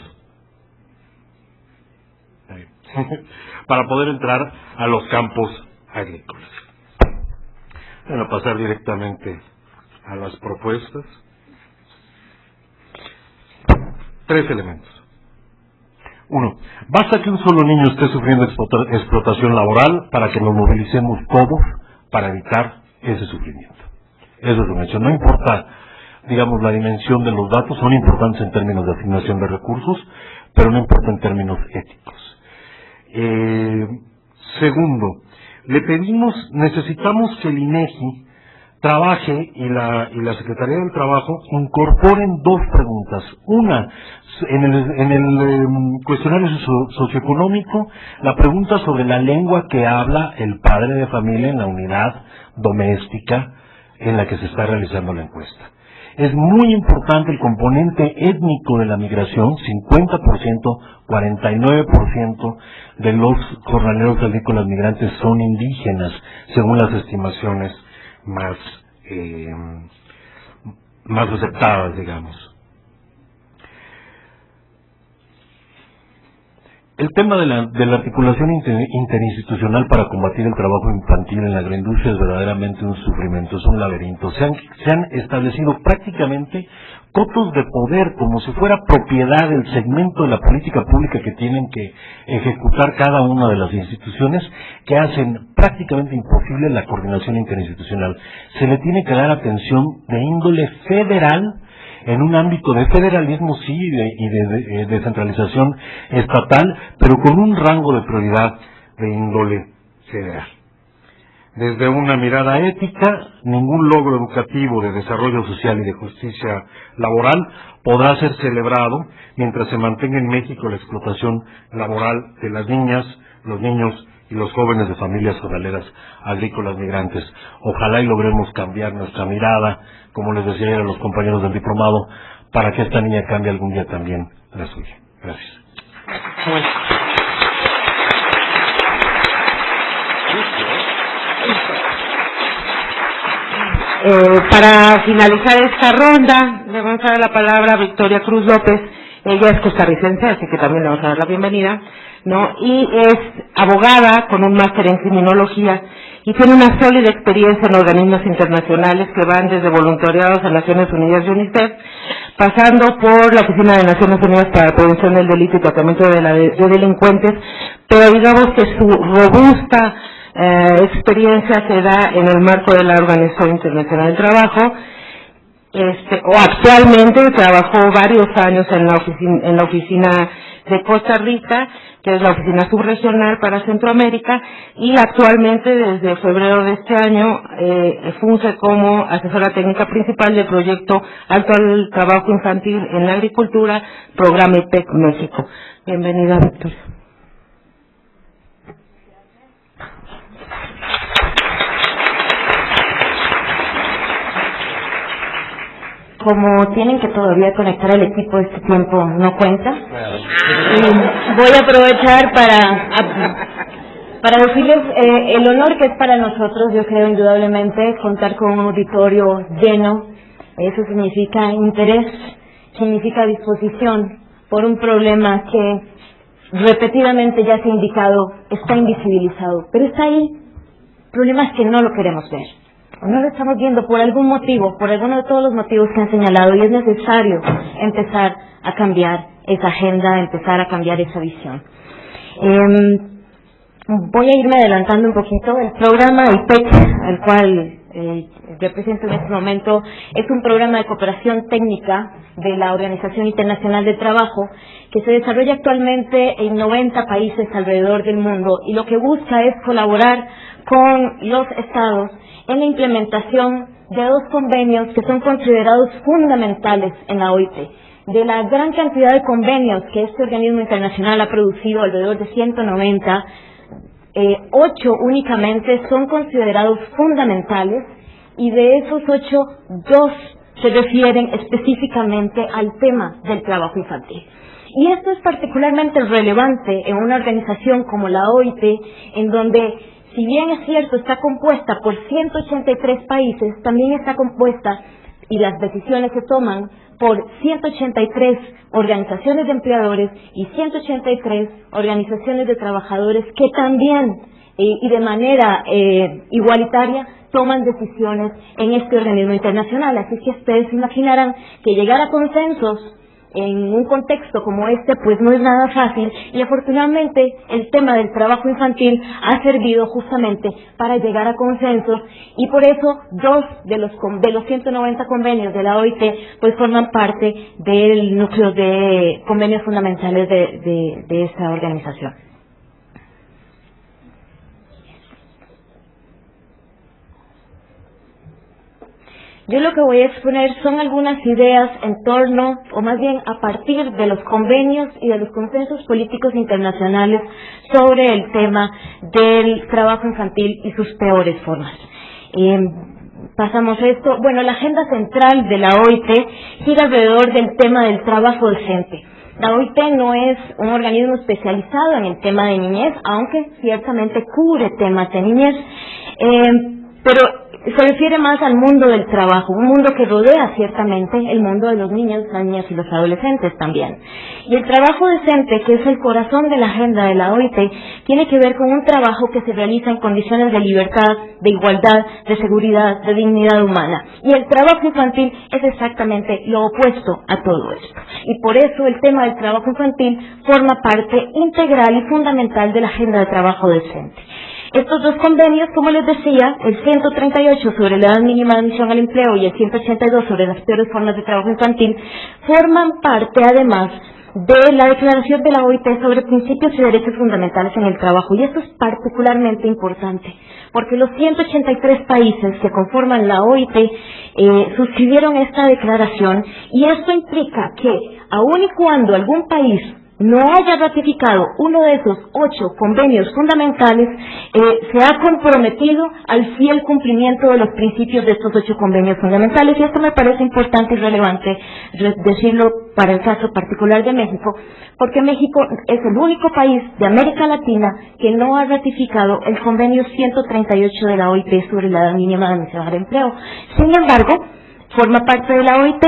campos agrícolas. Voy a pasar directamente a las propuestas. 3 elementos. 1. Basta que un solo niño esté sufriendo explotación laboral para que nos movilicemos todos para evitar ese sufrimiento. Eso es un hecho. No importa, digamos, la dimensión de los datos, son importantes en términos de asignación de recursos, pero no importa en términos éticos. Segundo, necesitamos que el INEGI trabaje y la Secretaría del Trabajo incorporen 2 preguntas. Una, en el cuestionario socioeconómico, la pregunta sobre la lengua que habla el padre de familia en la unidad doméstica en la que se está realizando la encuesta. Es muy importante el componente étnico de la migración. 50%, 49% de los jornaleros agrícolas migrantes son indígenas, según las estimaciones más aceptadas, digamos. El tema de la articulación interinstitucional para combatir el trabajo infantil en la agroindustria es verdaderamente un sufrimiento, es un laberinto. Se han establecido prácticamente cotos de poder como si fuera propiedad del segmento de la política pública que tienen que ejecutar cada una de las instituciones, que hacen prácticamente imposible la coordinación interinstitucional. Se le tiene que dar atención de índole federal, en un ámbito de federalismo, sí, y de descentralización estatal, pero con un rango de prioridad de índole federal. Desde una mirada ética, ningún logro educativo de desarrollo social y de justicia laboral podrá ser celebrado mientras se mantenga en México la explotación laboral de las niñas, los niños y los jóvenes de familias jornaleras agrícolas migrantes. Ojalá y logremos cambiar nuestra mirada, como les decía a los compañeros del diplomado, para que esta niña cambie algún día también la suya. Gracias. Para finalizar esta ronda, le vamos a dar la palabra a Victoria Cruz López. Ella es costarricense, así que también le vamos a dar la bienvenida, ¿no? Y es abogada con un máster en criminología y tiene una sólida experiencia en organismos internacionales que van desde voluntariados a Naciones Unidas y UNICEF, pasando por la Oficina de Naciones Unidas para la Prevención del Delito y Tratamiento de delincuentes, pero digamos que su robusta experiencia se da en el marco de la Organización Internacional del Trabajo. O actualmente trabajó varios años en la oficina de Costa Rica, que es la oficina subregional para Centroamérica, y actualmente desde febrero de este año funge como asesora técnica principal del proyecto Alto al Trabajo Infantil en la Agricultura, Programa IPEC México. Bienvenida, Victoria. Como tienen que todavía conectar el equipo, este tiempo no cuenta. Y voy a aprovechar para decirles el honor que es para nosotros, yo creo indudablemente, contar con un auditorio lleno. Eso significa interés, significa disposición por un problema que repetidamente ya se ha indicado, está invisibilizado, pero está ahí. Problemas que no lo queremos ver. No lo estamos viendo por algún motivo, por alguno de todos los motivos que han señalado, y es necesario empezar a cambiar esa agenda, empezar a cambiar esa visión. Voy a irme adelantando un poquito. El programa IPEC, el cual represento en este momento, es un programa de cooperación técnica de la Organización Internacional del Trabajo que se desarrolla actualmente en 90 países alrededor del mundo, y lo que busca es colaborar con los estados en la implementación de dos convenios que son considerados fundamentales en la OIT. De la gran cantidad de convenios que este organismo internacional ha producido, alrededor de 190, 8 únicamente son considerados fundamentales, y de esos 8, 2 se refieren específicamente al tema del trabajo infantil. Y esto es particularmente relevante en una organización como la OIT, en donde, si bien es cierto, está compuesta por 183 países, también está compuesta, y las decisiones se toman, por 183 organizaciones de empleadores y 183 organizaciones de trabajadores que también, y de manera igualitaria, toman decisiones en este organismo internacional. Así que ustedes se imaginarán que llegar a consensos en un contexto como este pues no es nada fácil, y afortunadamente el tema del trabajo infantil ha servido justamente para llegar a consensos, y por eso 2 de los 190 convenios de la OIT pues forman parte del núcleo de convenios fundamentales de esta organización. Yo lo que voy a exponer son algunas ideas en torno, o más bien a partir de los convenios y de los consensos políticos internacionales sobre el tema del trabajo infantil y sus peores formas. Pasamos esto. Bueno, la agenda central de la OIT gira alrededor del tema del trabajo docente. La OIT no es un organismo especializado en el tema de niñez, aunque ciertamente cubre temas de niñez. pero se refiere más al mundo del trabajo, un mundo que rodea ciertamente el mundo de los niños, las niñas y los adolescentes también. Y el trabajo decente, que es el corazón de la agenda de la OIT, tiene que ver con un trabajo que se realiza en condiciones de libertad, de igualdad, de seguridad, de dignidad humana. Y el trabajo infantil es exactamente lo opuesto a todo esto. Y por eso el tema del trabajo infantil forma parte integral y fundamental de la agenda de trabajo decente. Estos dos convenios, como les decía, el 138 sobre la edad mínima de admisión al empleo y el 182 sobre las peores formas de trabajo infantil, forman parte además de la declaración de la OIT sobre principios y derechos fundamentales en el trabajo. Y esto es particularmente importante, porque los 183 países que conforman la OIT suscribieron esta declaración, y esto implica que, aun y cuando algún país no haya ratificado uno de esos 8 convenios fundamentales, se ha comprometido al fiel cumplimiento de los principios de estos 8 convenios fundamentales. Y esto me parece importante y relevante decirlo para el caso particular de México, porque México es el único país de América Latina que no ha ratificado el convenio 138 de la OIT sobre la edad mínima de admisión al empleo. Sin embargo, forma parte de la OIT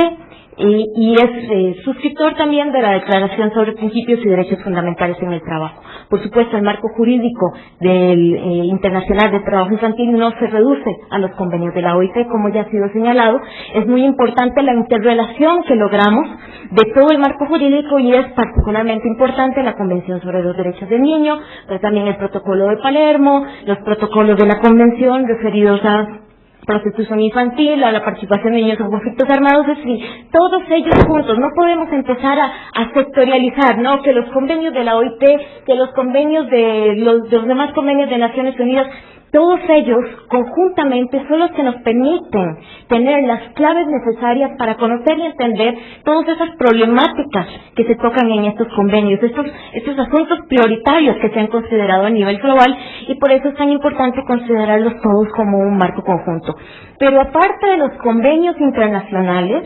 y es suscriptor también de la Declaración sobre Principios y Derechos Fundamentales en el Trabajo. Por supuesto, el marco jurídico del Internacional de Trabajo Infantil no se reduce a los convenios de la OIT, como ya ha sido señalado. Es muy importante la interrelación que logramos de todo el marco jurídico, y es particularmente importante la Convención sobre los Derechos del Niño, pero también el Protocolo de Palermo, los protocolos de la Convención referidos a prostitución infantil, a la participación de niños en conflictos armados, es decir, todos ellos juntos. No podemos empezar a sectorializar, ¿no? Que los convenios de la OIT, que los convenios de los demás convenios de Naciones Unidas, todos ellos conjuntamente son los que nos permiten tener las claves necesarias para conocer y entender todas esas problemáticas que se tocan en estos convenios, estos asuntos prioritarios que se han considerado a nivel global, y por eso es tan importante considerarlos todos como un marco conjunto. Pero aparte de los convenios internacionales,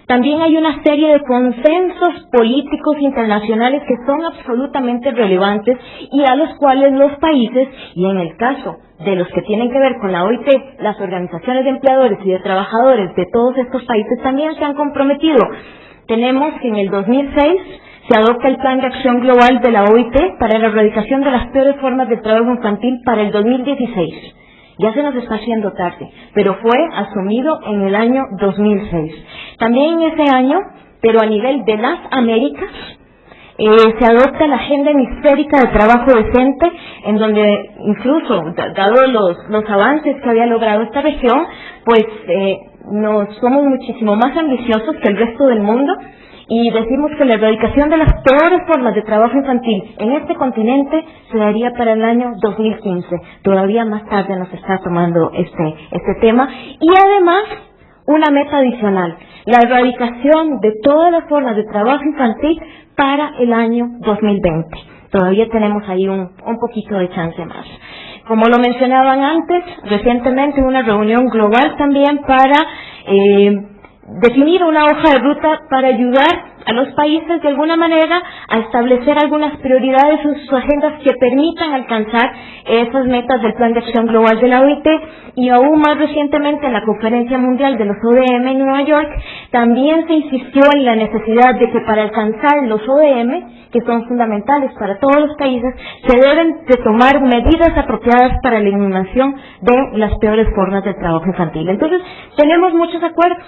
también hay una serie de consensos políticos internacionales que son absolutamente relevantes y a los cuales los países, y en el caso de los que tienen que ver con la OIT, las organizaciones de empleadores y de trabajadores de todos estos países también se han comprometido. Tenemos que en el 2006 se adopta el Plan de Acción Global de la OIT para la erradicación de las peores formas de trabajo infantil para el 2016. Ya se nos está haciendo tarde, pero fue asumido en el año 2006. También en ese año, pero a nivel de las Américas, se adopta la Agenda Hemisférica de Trabajo Decente, en donde incluso, dado los avances que había logrado esta región, pues somos muchísimo más ambiciosos que el resto del mundo, y decimos que la erradicación de las peores formas de trabajo infantil en este continente se daría para el año 2015. Todavía más tarde nos está tomando este tema. Y además, una meta adicional, la erradicación de todas las formas de trabajo infantil para el año 2020. Todavía tenemos ahí un poquito de chance más. Como lo mencionaban antes, recientemente una reunión global también para definir una hoja de ruta para ayudar a los países de alguna manera a establecer algunas prioridades en sus agendas que permitan alcanzar esas metas del Plan de Acción Global de la OIT. Y aún más recientemente en la Conferencia Mundial de los ODM en Nueva York también se insistió en la necesidad de que para alcanzar los ODM, que son fundamentales para todos los países, se deben de tomar medidas apropiadas para la eliminación de las peores formas de trabajo infantil. Entonces tenemos muchos acuerdos.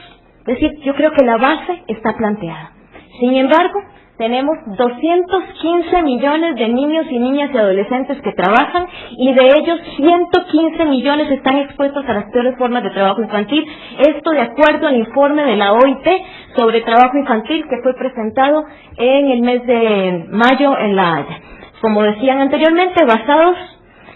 Es decir, yo creo que la base está planteada. Sin embargo, tenemos 215 millones de niños y niñas y adolescentes que trabajan, y de ellos 115 millones están expuestos a las peores formas de trabajo infantil. Esto de acuerdo al informe de la OIT sobre trabajo infantil que fue presentado en el mes de mayo en La Haya. Como decían anteriormente, basados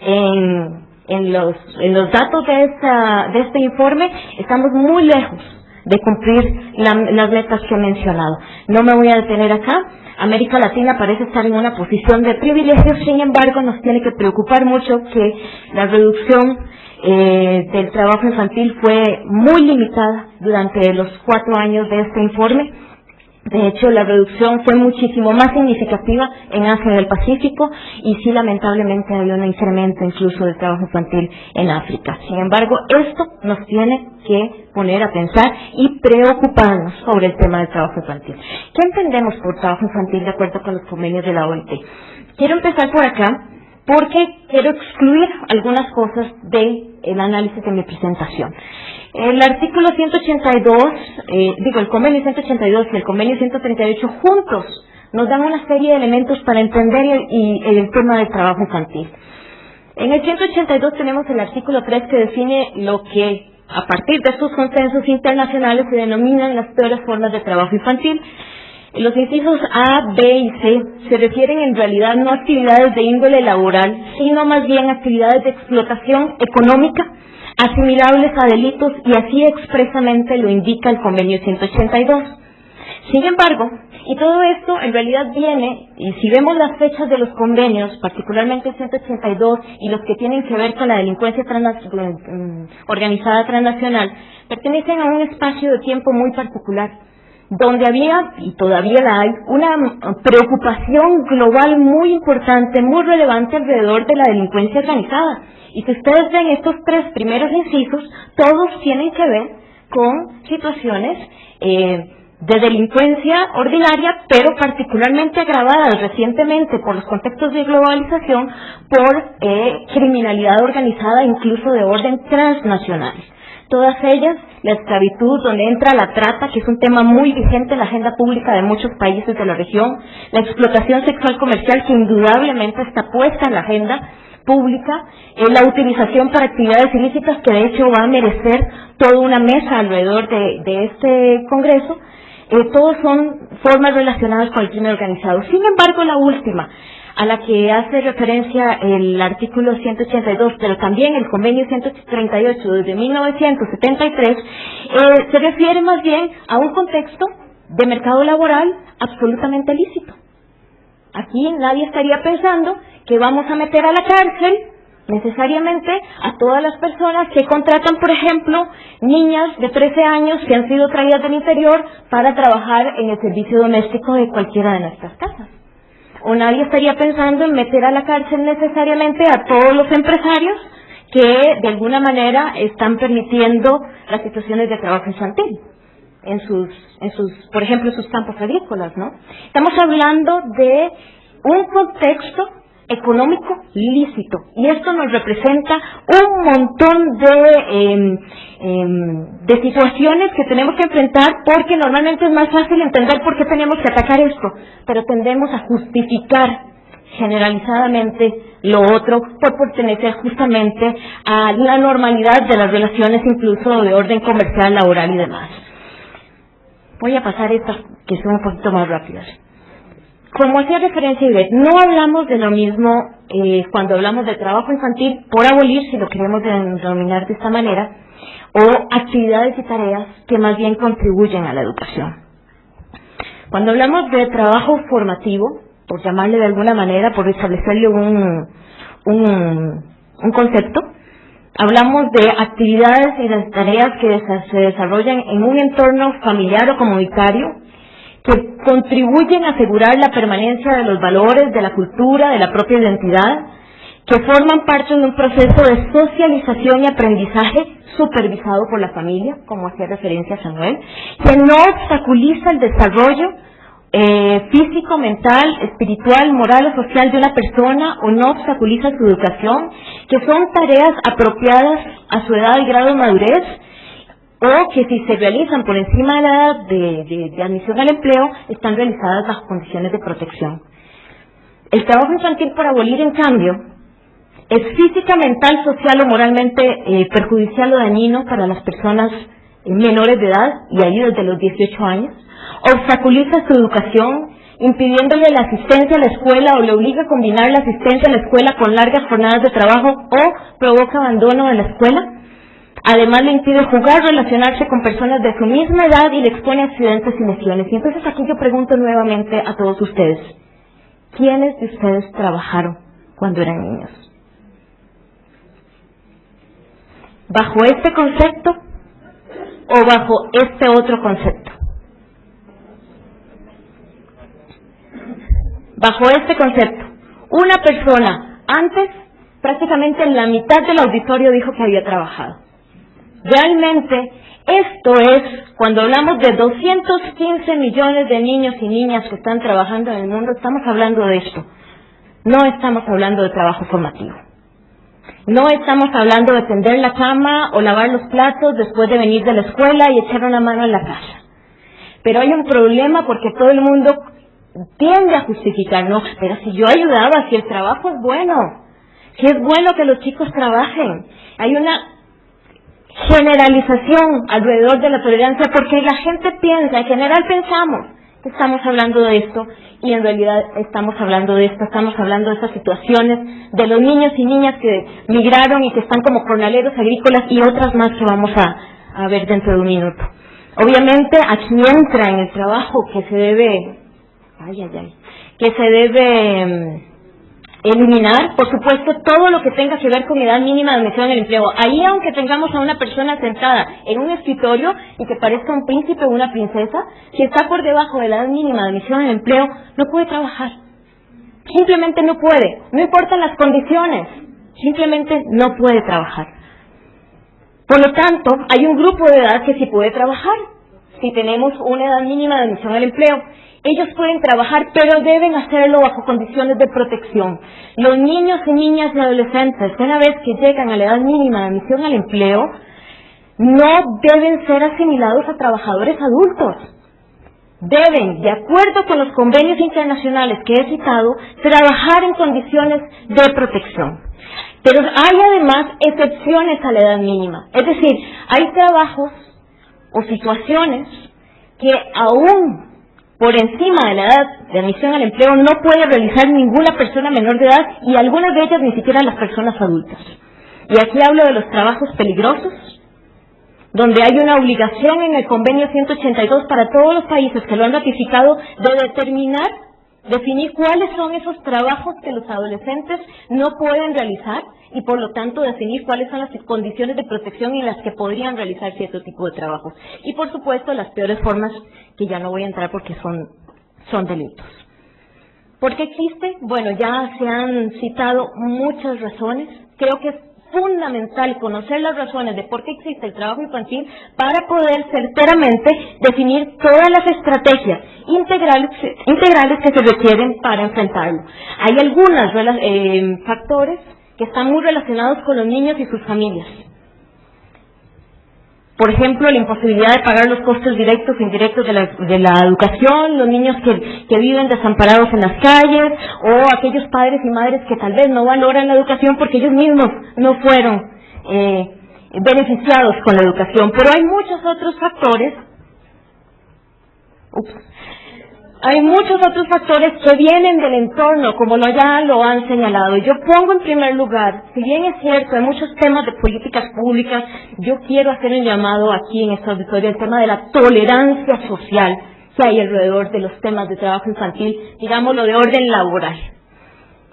en los datos de este informe, estamos muy lejos de cumplir las metas que he mencionado. No me voy a detener acá. América Latina parece estar en una posición de privilegio, sin embargo nos tiene que preocupar mucho que la reducción del trabajo infantil fue muy limitada durante los 4 años de este informe. De hecho, la reducción fue muchísimo más significativa en Asia del Pacífico y sí, lamentablemente, había un incremento incluso del trabajo infantil en África. Sin embargo, esto nos tiene que poner a pensar y preocuparnos sobre el tema del trabajo infantil. ¿Qué entendemos por trabajo infantil de acuerdo con los convenios de la OIT? Quiero empezar por acá porque quiero excluir algunas cosas del análisis de mi presentación. El artículo 182, el convenio 182 y el convenio 138 juntos nos dan una serie de elementos para entender el tema del trabajo infantil. En el 182 tenemos el artículo 3 que define lo que, a partir de estos consensos internacionales, se denominan las peores formas de trabajo infantil. Los incisos A, B y C se refieren en realidad no a actividades de índole laboral, sino más bien a actividades de explotación económica asimilables a delitos, y así expresamente lo indica el convenio 182. Sin embargo, y todo esto en realidad viene, y si vemos las fechas de los convenios, particularmente el 182 y los que tienen que ver con la delincuencia organizada transnacional, pertenecen a un espacio de tiempo muy particular, donde había, y todavía la hay, una preocupación global muy importante, muy relevante alrededor de la delincuencia organizada. Y si ustedes ven estos tres primeros incisos, todos tienen que ver con situaciones de delincuencia ordinaria, pero particularmente agravadas recientemente por los contextos de globalización, por criminalidad organizada incluso de orden transnacional. Todas ellas, la esclavitud, donde entra la trata, que es un tema muy vigente en la agenda pública de muchos países de la región, la explotación sexual comercial, que indudablemente está puesta en la agenda pública, la utilización para actividades ilícitas, que de hecho va a merecer toda una mesa alrededor de este Congreso. Todos son formas relacionadas con el crimen organizado. Sin embargo, la última, a la que hace referencia el artículo 182, pero también el convenio 138 desde 1973, se refiere más bien a un contexto de mercado laboral absolutamente lícito. Aquí nadie estaría pensando que vamos a meter a la cárcel necesariamente a todas las personas que contratan, por ejemplo, niñas de 13 años que han sido traídas del interior para trabajar en el servicio doméstico de cualquiera de nuestras casas. O nadie estaría pensando en meter a la cárcel necesariamente a todos los empresarios que de alguna manera están permitiendo las situaciones de trabajo infantil por ejemplo, en sus campos agrícolas, ¿no? Estamos hablando de un contexto económico lícito, y esto nos representa un montón de situaciones que tenemos que enfrentar, porque normalmente es más fácil entender por qué tenemos que atacar esto, pero tendemos a justificar generalizadamente lo otro por pertenecer justamente a la normalidad de las relaciones, incluso de orden comercial, laboral y demás. Voy a pasar estas que son un poquito más rápidas. Como hacía referencia Ivette, no hablamos de lo mismo cuando hablamos de trabajo infantil por abolir, si lo queremos denominar de esta manera, o actividades y tareas que más bien contribuyen a la educación. Cuando hablamos de trabajo formativo, por llamarle de alguna manera, por establecerle un concepto, hablamos de actividades y de tareas que se desarrollan en un entorno familiar o comunitario, que contribuyen a asegurar la permanencia de los valores, de la cultura, de la propia identidad, que forman parte de un proceso de socialización y aprendizaje supervisado por la familia, como hacía referencia Samuel, que no obstaculiza el desarrollo físico, mental, espiritual, moral o social de una persona, o no obstaculiza su educación, que son tareas apropiadas a su edad y grado de madurez, o que si se realizan por encima de la edad de admisión al empleo, están realizadas bajo condiciones de protección. El trabajo infantil por abolir, en cambio, es física, mental, social o moralmente perjudicial o dañino para las personas menores de edad, y ahí desde los 18 años, obstaculiza su educación, impidiéndole la asistencia a la escuela, o le obliga a combinar la asistencia a la escuela con largas jornadas de trabajo, o provoca abandono de la escuela. Además, le impide jugar, relacionarse con personas de su misma edad, y le expone a accidentes y lesiones. Y entonces aquí yo pregunto nuevamente a todos ustedes, ¿quiénes de ustedes trabajaron cuando eran niños? ¿Bajo este concepto o bajo este otro concepto? bajo este concepto. Una persona antes, prácticamente en la mitad del auditorio dijo que había trabajado. Realmente, esto es, cuando hablamos de 215 millones de niños y niñas que están trabajando en el mundo, estamos hablando de esto. No estamos hablando de trabajo formativo. No estamos hablando de tender la cama o lavar los platos después de venir de la escuela y echar una mano en la casa. Pero hay un problema porque todo el mundo tiende a justificar, no, pero si yo ayudaba, si el trabajo es bueno, si es bueno que los chicos trabajen. Hay una generalización alrededor de la tolerancia porque la gente piensa, en general pensamos que estamos hablando de esto y en realidad estamos hablando de esto, estamos hablando de estas situaciones de los niños y niñas que migraron y que están como jornaleros agrícolas y otras más que vamos a ver dentro de un minuto. Obviamente aquí entra en el trabajo que se debe, eliminar, por supuesto, todo lo que tenga que ver con edad mínima de admisión al empleo. Ahí, aunque tengamos a una persona sentada en un escritorio y que parezca un príncipe o una princesa, si está por debajo de la edad mínima de admisión al empleo, no puede trabajar. Simplemente no puede. No importan las condiciones. Simplemente no puede trabajar. Por lo tanto, hay un grupo de edad que sí puede trabajar. Si tenemos una edad mínima de admisión al empleo, ellos pueden trabajar, pero deben hacerlo bajo condiciones de protección. Los niños y niñas y adolescentes, una vez que llegan a la edad mínima de admisión al empleo, no deben ser asimilados a trabajadores adultos. Deben, de acuerdo con los convenios internacionales que he citado, trabajar en condiciones de protección. Pero hay además excepciones a la edad mínima. Es decir, hay trabajos o situaciones que aún por encima de la edad de admisión al empleo no puede realizar ninguna persona menor de edad y algunas de ellas ni siquiera las personas adultas. Y aquí hablo de los trabajos peligrosos, donde hay una obligación en el convenio 182 para todos los países que lo han ratificado de definir cuáles son esos trabajos que los adolescentes no pueden realizar y por lo tanto definir cuáles son las condiciones de protección en las que podrían realizar cierto tipo de trabajos. Y por supuesto las peores formas que ya no voy a entrar porque son delitos. ¿Por qué existe? Bueno, ya se han citado muchas razones. Creo que es fundamental conocer las razones de por qué existe el trabajo infantil para poder certeramente definir todas las estrategias integrales que se requieren para enfrentarlo. Hay algunos factores que están muy relacionados con los niños y sus familias. Por ejemplo, la imposibilidad de pagar los costos directos e indirectos de la educación, los niños que viven desamparados en las calles, o aquellos padres y madres que tal vez no valoran la educación porque ellos mismos no fueron beneficiados con la educación. Pero hay muchos otros factores, que vienen del entorno, como ya lo han señalado. Yo pongo en primer lugar, si bien es cierto, hay muchos temas de políticas públicas, yo quiero hacer un llamado aquí en esta auditoría, el tema de la tolerancia social que hay alrededor de los temas de trabajo infantil, digámoslo de orden laboral.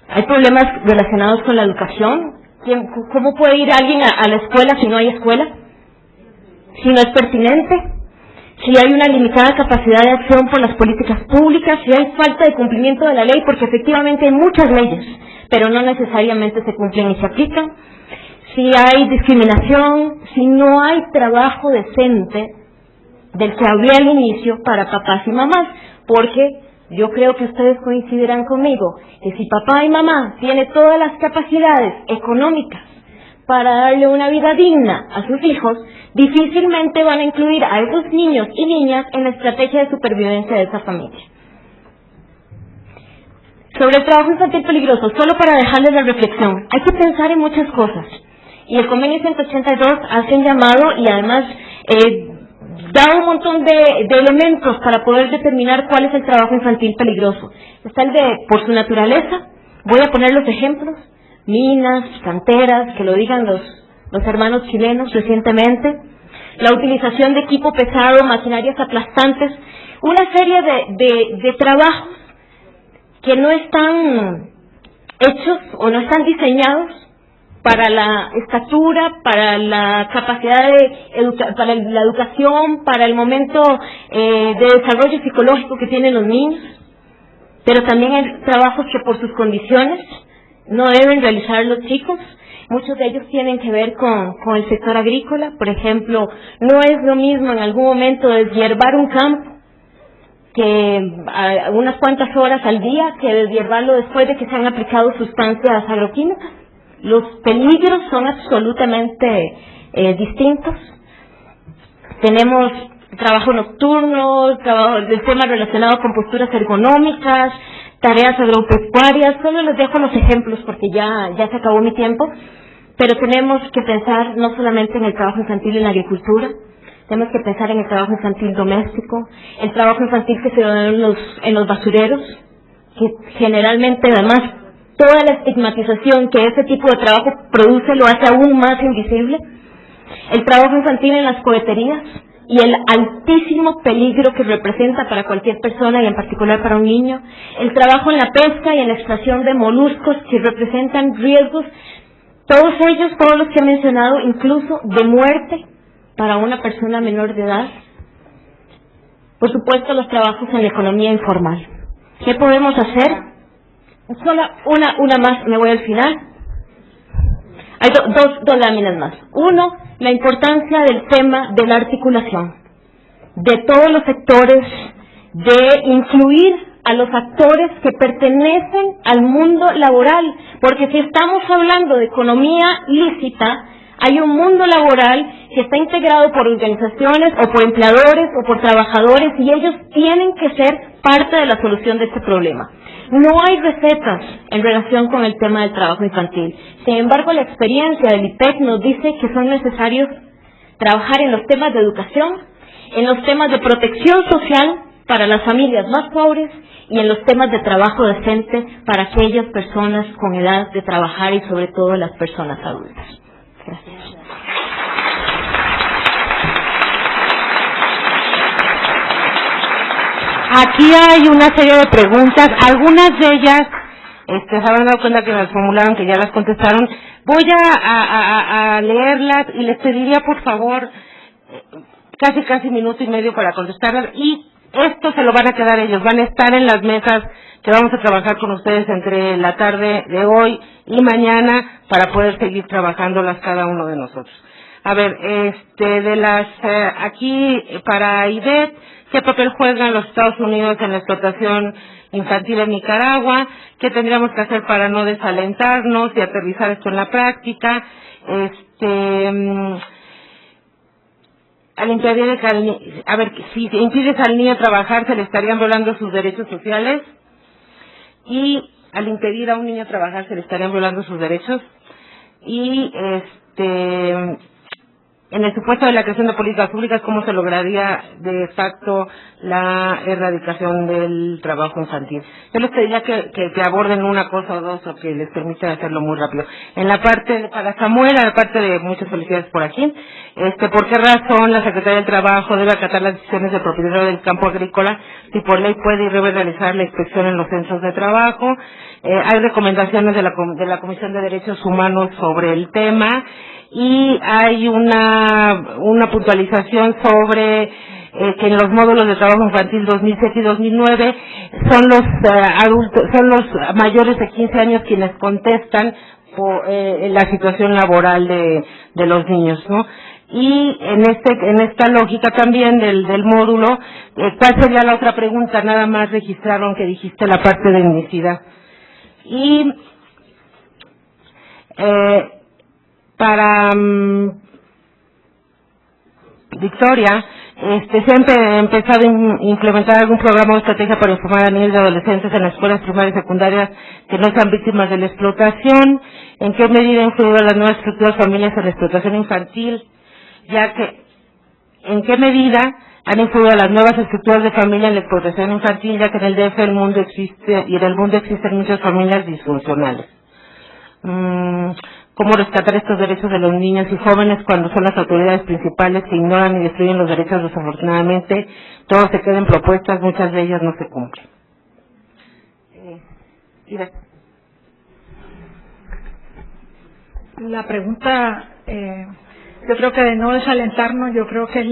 Hay problemas relacionados con la educación. ¿Cómo puede ir alguien a la escuela si no hay escuela? Si no es pertinente. Si hay una limitada capacidad de acción por las políticas públicas, si hay falta de cumplimiento de la ley, porque efectivamente hay muchas leyes, pero no necesariamente se cumplen y se aplican. Si hay discriminación, si no hay trabajo decente, del que hablé al inicio, para papás y mamás, porque yo creo que ustedes coincidirán conmigo, que si papá y mamá tienen todas las capacidades económicas para darle una vida digna a sus hijos, difícilmente van a incluir a esos niños y niñas en la estrategia de supervivencia de esa familia. Sobre el trabajo infantil peligroso, solo para dejarles la reflexión, hay que pensar en muchas cosas. Y el convenio 182 hace un llamado y además da un montón de elementos para poder determinar cuál es el trabajo infantil peligroso. Está el de, por su naturaleza, voy a poner los ejemplos, minas, canteras, que lo digan los hermanos chilenos recientemente, la utilización de equipo pesado, maquinarias aplastantes, una serie de trabajos que no están hechos o no están diseñados para la estatura, para la capacidad para la educación, para el momento de desarrollo psicológico que tienen los niños. pero también hay trabajos que por sus condiciones no deben realizar los chicos. Muchos de ellos tienen que ver con el sector agrícola. Por ejemplo, no es lo mismo en algún momento deshiervar un campo que unas cuantas horas al día que deshiervarlo después de que se han aplicado sustancias agroquímicas. Los peligros son absolutamente distintos. Tenemos trabajo nocturno, temas relacionados con posturas ergonómicas, tareas agropecuarias. Solo les dejo los ejemplos porque ya se acabó mi tiempo, pero tenemos que pensar no solamente en el trabajo infantil en la agricultura, tenemos que pensar en el trabajo infantil doméstico, el trabajo infantil que se da en los basureros, que generalmente además toda la estigmatización que ese tipo de trabajo produce lo hace aún más invisible, el trabajo infantil en las coheterías y el altísimo peligro que representa para cualquier persona y en particular para un niño, el trabajo en la pesca y en la extracción de moluscos que representan riesgos, todos ellos, todos los que he mencionado, incluso de muerte para una persona menor de edad. Por supuesto, los trabajos en la economía informal. ¿Qué podemos hacer? Solo una más, me voy al final. Hay dos láminas más. Uno, la importancia del tema de la articulación, de todos los sectores, de incluir a los actores que pertenecen al mundo laboral, porque si estamos hablando de economía lícita, hay un mundo laboral que está integrado por organizaciones o por empleadores o por trabajadores y ellos tienen que ser parte de la solución de este problema. No hay recetas en relación con el tema del trabajo infantil. Sin embargo, la experiencia del IPEC nos dice que son necesarios trabajar en los temas de educación, en los temas de protección social para las familias más pobres y en los temas de trabajo decente para aquellas personas con edad de trabajar y sobre todo las personas adultas. Gracias. Aquí hay una serie de preguntas, algunas de ellas se habrán dado cuenta que las formularon, que ya las contestaron. Voy a leerlas y les pediría por favor casi minuto y medio para contestarlas, y esto se lo van a quedar ellos, van a estar en las mesas que vamos a trabajar con ustedes entre la tarde de hoy y mañana para poder seguir trabajándolas cada uno de nosotros. A ver, de las aquí para IDET, ¿qué papel juegan los Estados Unidos en la explotación infantil en Nicaragua? ¿Qué tendríamos que hacer para no desalentarnos y aterrizar esto en la práctica? Al impedir si impides al niño trabajar, ¿se le estarían violando sus derechos sociales? Y al impedir a un niño trabajar, ¿se le estarían violando sus derechos? Y en el supuesto de la creación de políticas públicas, ¿cómo se lograría de facto la erradicación del trabajo infantil? Yo les pediría que aborden una cosa o dos, o que les permita hacerlo muy rápido. En la parte, para Samuel, aparte de muchas felicidades por aquí, ¿por qué razón la Secretaría del Trabajo debe acatar las decisiones del propietario del campo agrícola si por ley puede y debe realizar la inspección en los centros de trabajo? Hay recomendaciones de la Comisión de Derechos Humanos sobre el tema, y hay una puntualización sobre que en los módulos de trabajo infantil 2007 y 2009 son los adultos, son los mayores de 15 años quienes contestan por la situación laboral de los niños, ¿no? Y en esta lógica también del módulo, ¿cuál sería la otra pregunta? Nada más registraron que dijiste la parte de etnicidad. Y para Victoria, se ha empezado a implementar algún programa o estrategia para informar a niños y adolescentes en las escuelas primarias y secundarias que no sean víctimas de la explotación. ¿En qué medida han influido las nuevas estructuras familiares en la explotación infantil? ¿En qué medida han influido las nuevas estructuras de familia en la explotación infantil, ya que en el DF en el mundo existen muchas familias disfuncionales? ¿Cómo rescatar estos derechos de los niños y jóvenes cuando son las autoridades principales que ignoran y destruyen los derechos? Desafortunadamente, todos se quedan propuestas, muchas de ellas no se cumplen. La pregunta, yo creo que de no desalentarnos, yo creo que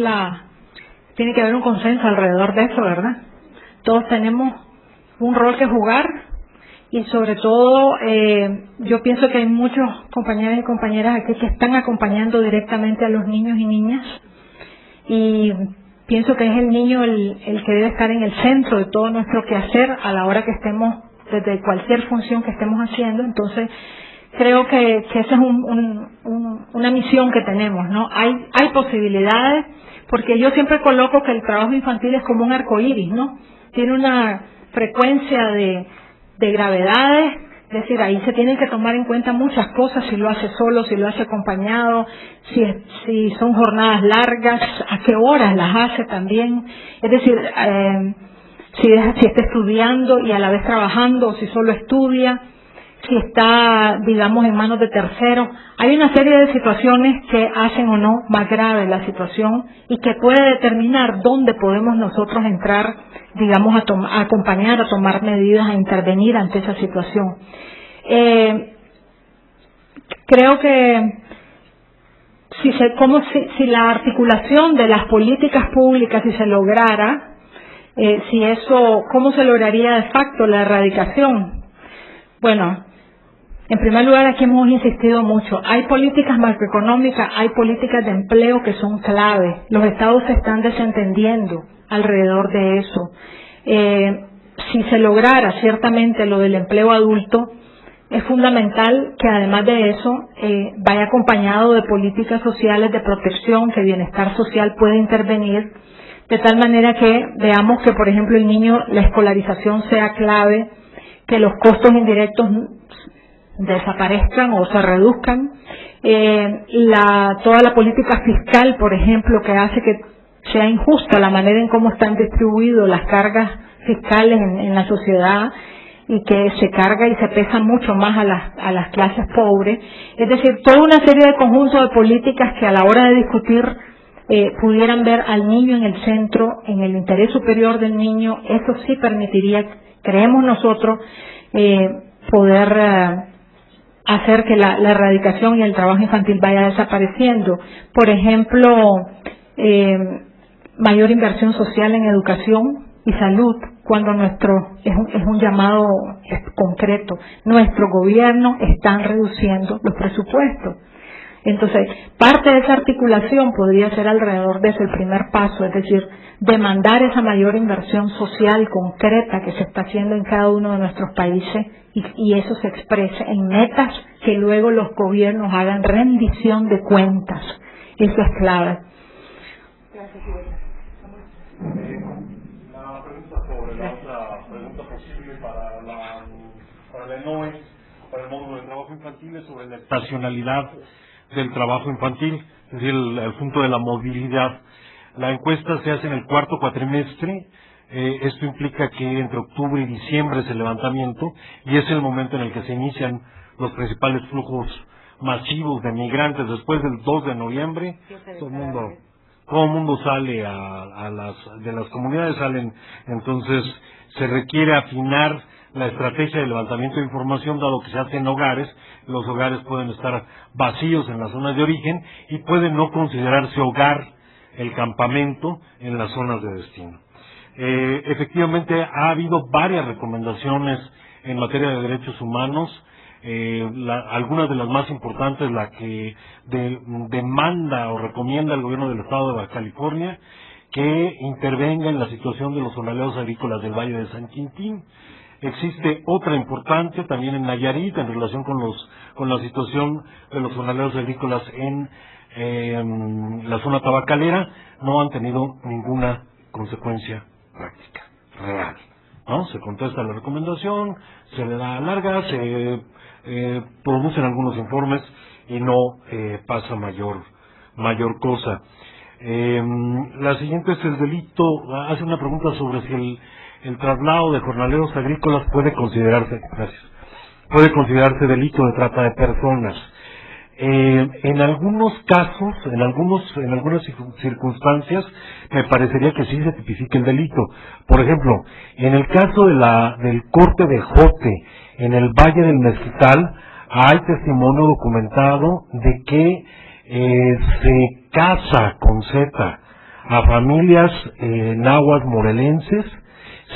tiene que haber un consenso alrededor de eso, ¿verdad? Todos tenemos un rol que jugar y sobre todo yo pienso que hay muchos compañeros y compañeras aquí que están acompañando directamente a los niños y niñas y pienso que es el niño el que debe estar en el centro de todo nuestro quehacer a la hora que estemos, desde cualquier función que estemos haciendo. Entonces creo que esa es una misión que tenemos, ¿no? Hay posibilidades, porque yo siempre coloco que el trabajo infantil es como un arcoíris, ¿no? Tiene una frecuencia de gravedades, es decir, ahí se tienen que tomar en cuenta muchas cosas, si lo hace solo, si lo hace acompañado, si son jornadas largas, a qué horas las hace también, es decir, si está estudiando y a la vez trabajando, o si solo estudia, si está, digamos, en manos de terceros. Hay una serie de situaciones que hacen o no más grave la situación y que puede determinar dónde podemos nosotros entrar, digamos, a acompañar, a tomar medidas, a intervenir ante esa situación. Creo que si la articulación de las políticas públicas, si se lograra, ¿cómo se lograría de facto la erradicación? Bueno, en primer lugar, aquí hemos insistido mucho. Hay políticas macroeconómicas, hay políticas de empleo que son clave. Los estados se están desentendiendo alrededor de eso. Si se lograra ciertamente lo del empleo adulto, es fundamental que además de eso vaya acompañado de políticas sociales de protección, que bienestar social puede intervenir, de tal manera que veamos que, por ejemplo, el niño, la escolarización sea clave, que los costos indirectos desaparezcan o se reduzcan, toda la política fiscal, por ejemplo, que hace que sea injusta la manera en cómo están distribuidas las cargas fiscales en la sociedad y que se carga y se pesa mucho más a las clases pobres. Es decir, toda una serie de conjuntos de políticas que a la hora de discutir pudieran ver al niño en el centro, en el interés superior del niño. Eso sí permitiría, creemos nosotros, poder hacer que la erradicación y el trabajo infantil vaya desapareciendo. Por ejemplo, mayor inversión social en educación y salud, cuando es un llamado concreto. Nuestro gobierno están reduciendo los presupuestos. Entonces, parte de esa articulación podría ser alrededor de ese el primer paso, es decir, demandar esa mayor inversión social concreta que se está haciendo en cada uno de nuestros países y eso se exprese en metas que luego los gobiernos hagan rendición de cuentas. Eso es clave. Gracias, la pregunta sobre la otra pregunta posible para la ENOE, para el módulo de trabajo infantil, es sobre la estacionalidad del trabajo infantil, es decir, el asunto de la movilidad. La encuesta se hace en el cuarto cuatrimestre. Esto implica que entre octubre y diciembre es el levantamiento y es el momento en el que se inician los principales flujos masivos de migrantes. Después del 2 de noviembre, todo el mundo sale de las comunidades salen. Entonces se requiere afinar la estrategia de levantamiento de información, dado que se hace en hogares. Los hogares pueden estar vacíos en las zonas de origen y puede no considerarse hogar el campamento en las zonas de destino. Efectivamente, ha habido varias recomendaciones en materia de derechos humanos, algunas de las más importantes, la que demanda o recomienda al gobierno del estado de Baja California que intervenga en la situación de los jornaleros agrícolas del Valle de San Quintín. Existe otra importante también en Nayarit en relación con la situación de los jornaleros agrícolas en la zona tabacalera. No han tenido ninguna consecuencia práctica, real, ¿no? Se contesta la recomendación, se le da larga, se producen algunos informes y no pasa mayor cosa. La siguiente es el delito. Hace una pregunta sobre si el traslado de jornaleros agrícolas puede considerarse delito de trata de personas. En algunos casos, en algunas circunstancias, me parecería que sí se tipifica el delito. Por ejemplo, en el caso del corte de jote en el Valle del Mezquital, hay testimonio documentado de que se casa con Z a familias náhuatl morelenses,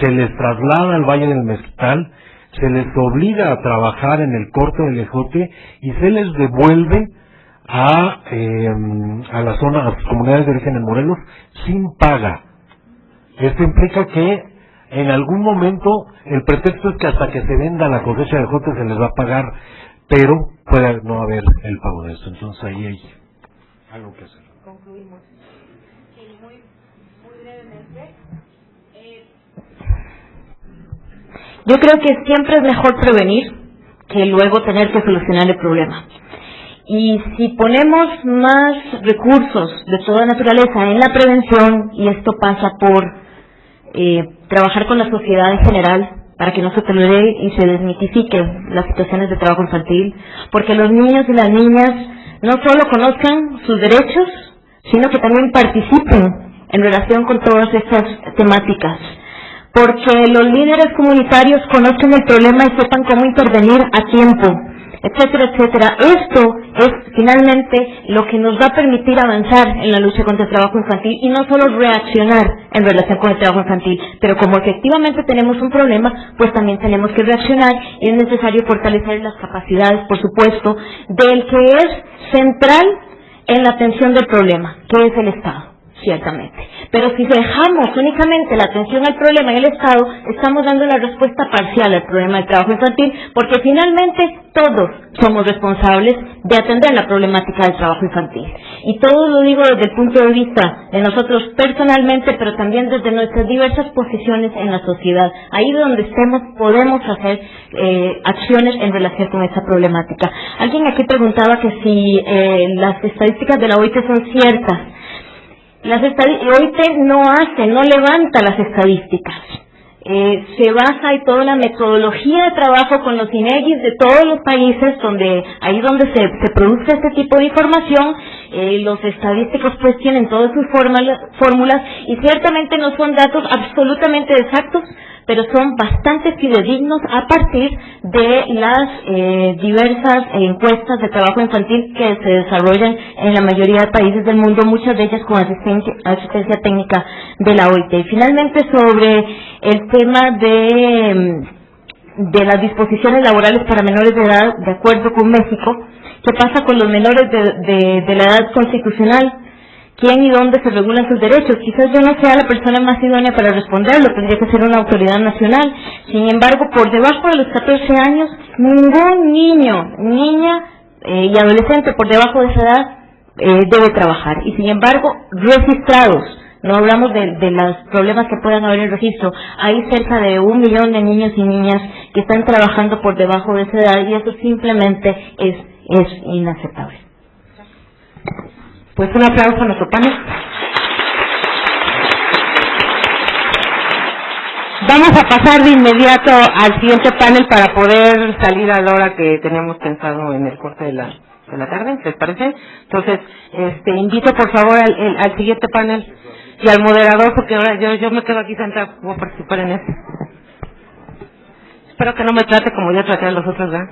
se les traslada al Valle del Mezquital, se les obliga a trabajar en el corte del ejote y se les devuelve a la zona, a las comunidades de origen en Morelos sin paga. Esto implica que en algún momento el pretexto es que hasta que se venda la cosecha de ejote se les va a pagar, pero puede no haber el pago de esto. Entonces ahí hay algo que hacer. Concluimos. Sí, muy brevemente. Yo creo que siempre es mejor prevenir que luego tener que solucionar el problema. Y si ponemos más recursos de toda naturaleza en la prevención, y esto pasa por trabajar con la sociedad en general, para que no se tolere y se desmitifiquen las situaciones de trabajo infantil, porque los niños y las niñas no solo conozcan sus derechos, sino que también participen en relación con todas estas temáticas, porque los líderes comunitarios conozcan el problema y sepan cómo intervenir a tiempo, etcétera, etcétera. Esto es finalmente lo que nos va a permitir avanzar en la lucha contra el trabajo infantil y no solo reaccionar en relación con el trabajo infantil, pero como efectivamente tenemos un problema, pues también tenemos que reaccionar y es necesario fortalecer las capacidades, por supuesto, del que es central en la atención del problema, que es el Estado, ciertamente. Pero si dejamos únicamente la atención al problema en el Estado, estamos dando la respuesta parcial al problema del trabajo infantil, porque finalmente todos somos responsables de atender la problemática del trabajo infantil. Y todo lo digo desde el punto de vista de nosotros personalmente, pero también desde nuestras diversas posiciones en la sociedad. Ahí donde estemos podemos hacer acciones en relación con esa problemática. Alguien aquí preguntaba que si las estadísticas de la OIT son ciertas. OIT no levanta las estadísticas. Se basa en toda la metodología de trabajo con los INEGIs de todos los países ahí donde se produce este tipo de información. Los estadísticos pues tienen todas sus fórmulas y ciertamente no son datos absolutamente exactos, pero son bastante fidedignos a partir de las diversas encuestas de trabajo infantil que se desarrollan en la mayoría de países del mundo, muchas de ellas con asistencia técnica de la OIT. Y finalmente, sobre el tema de las disposiciones laborales para menores de edad, de acuerdo con México, ¿qué pasa con los menores de la edad constitucional? ¿Quién y dónde se regulan sus derechos? Quizás yo no sea la persona más idónea para responderlo, tendría que ser una autoridad nacional. Sin embargo, por debajo de los 14 años, ningún niño, niña y adolescente por debajo de esa edad debe trabajar. Y sin embargo, registrados, no hablamos de los problemas que puedan haber en el registro, hay cerca de 1 millón de niños y niñas que están trabajando por debajo de esa edad y eso simplemente es inaceptable. Pues un aplauso a nuestro panel. Vamos a pasar de inmediato al siguiente panel para poder salir a la hora que teníamos pensado en el corte de la tarde, ¿les parece? Entonces, invito por favor al siguiente panel y al moderador, porque ahora yo me quedo aquí sentada, voy a participar en eso. Espero que no me trate como ya traté a los otros, ¿verdad?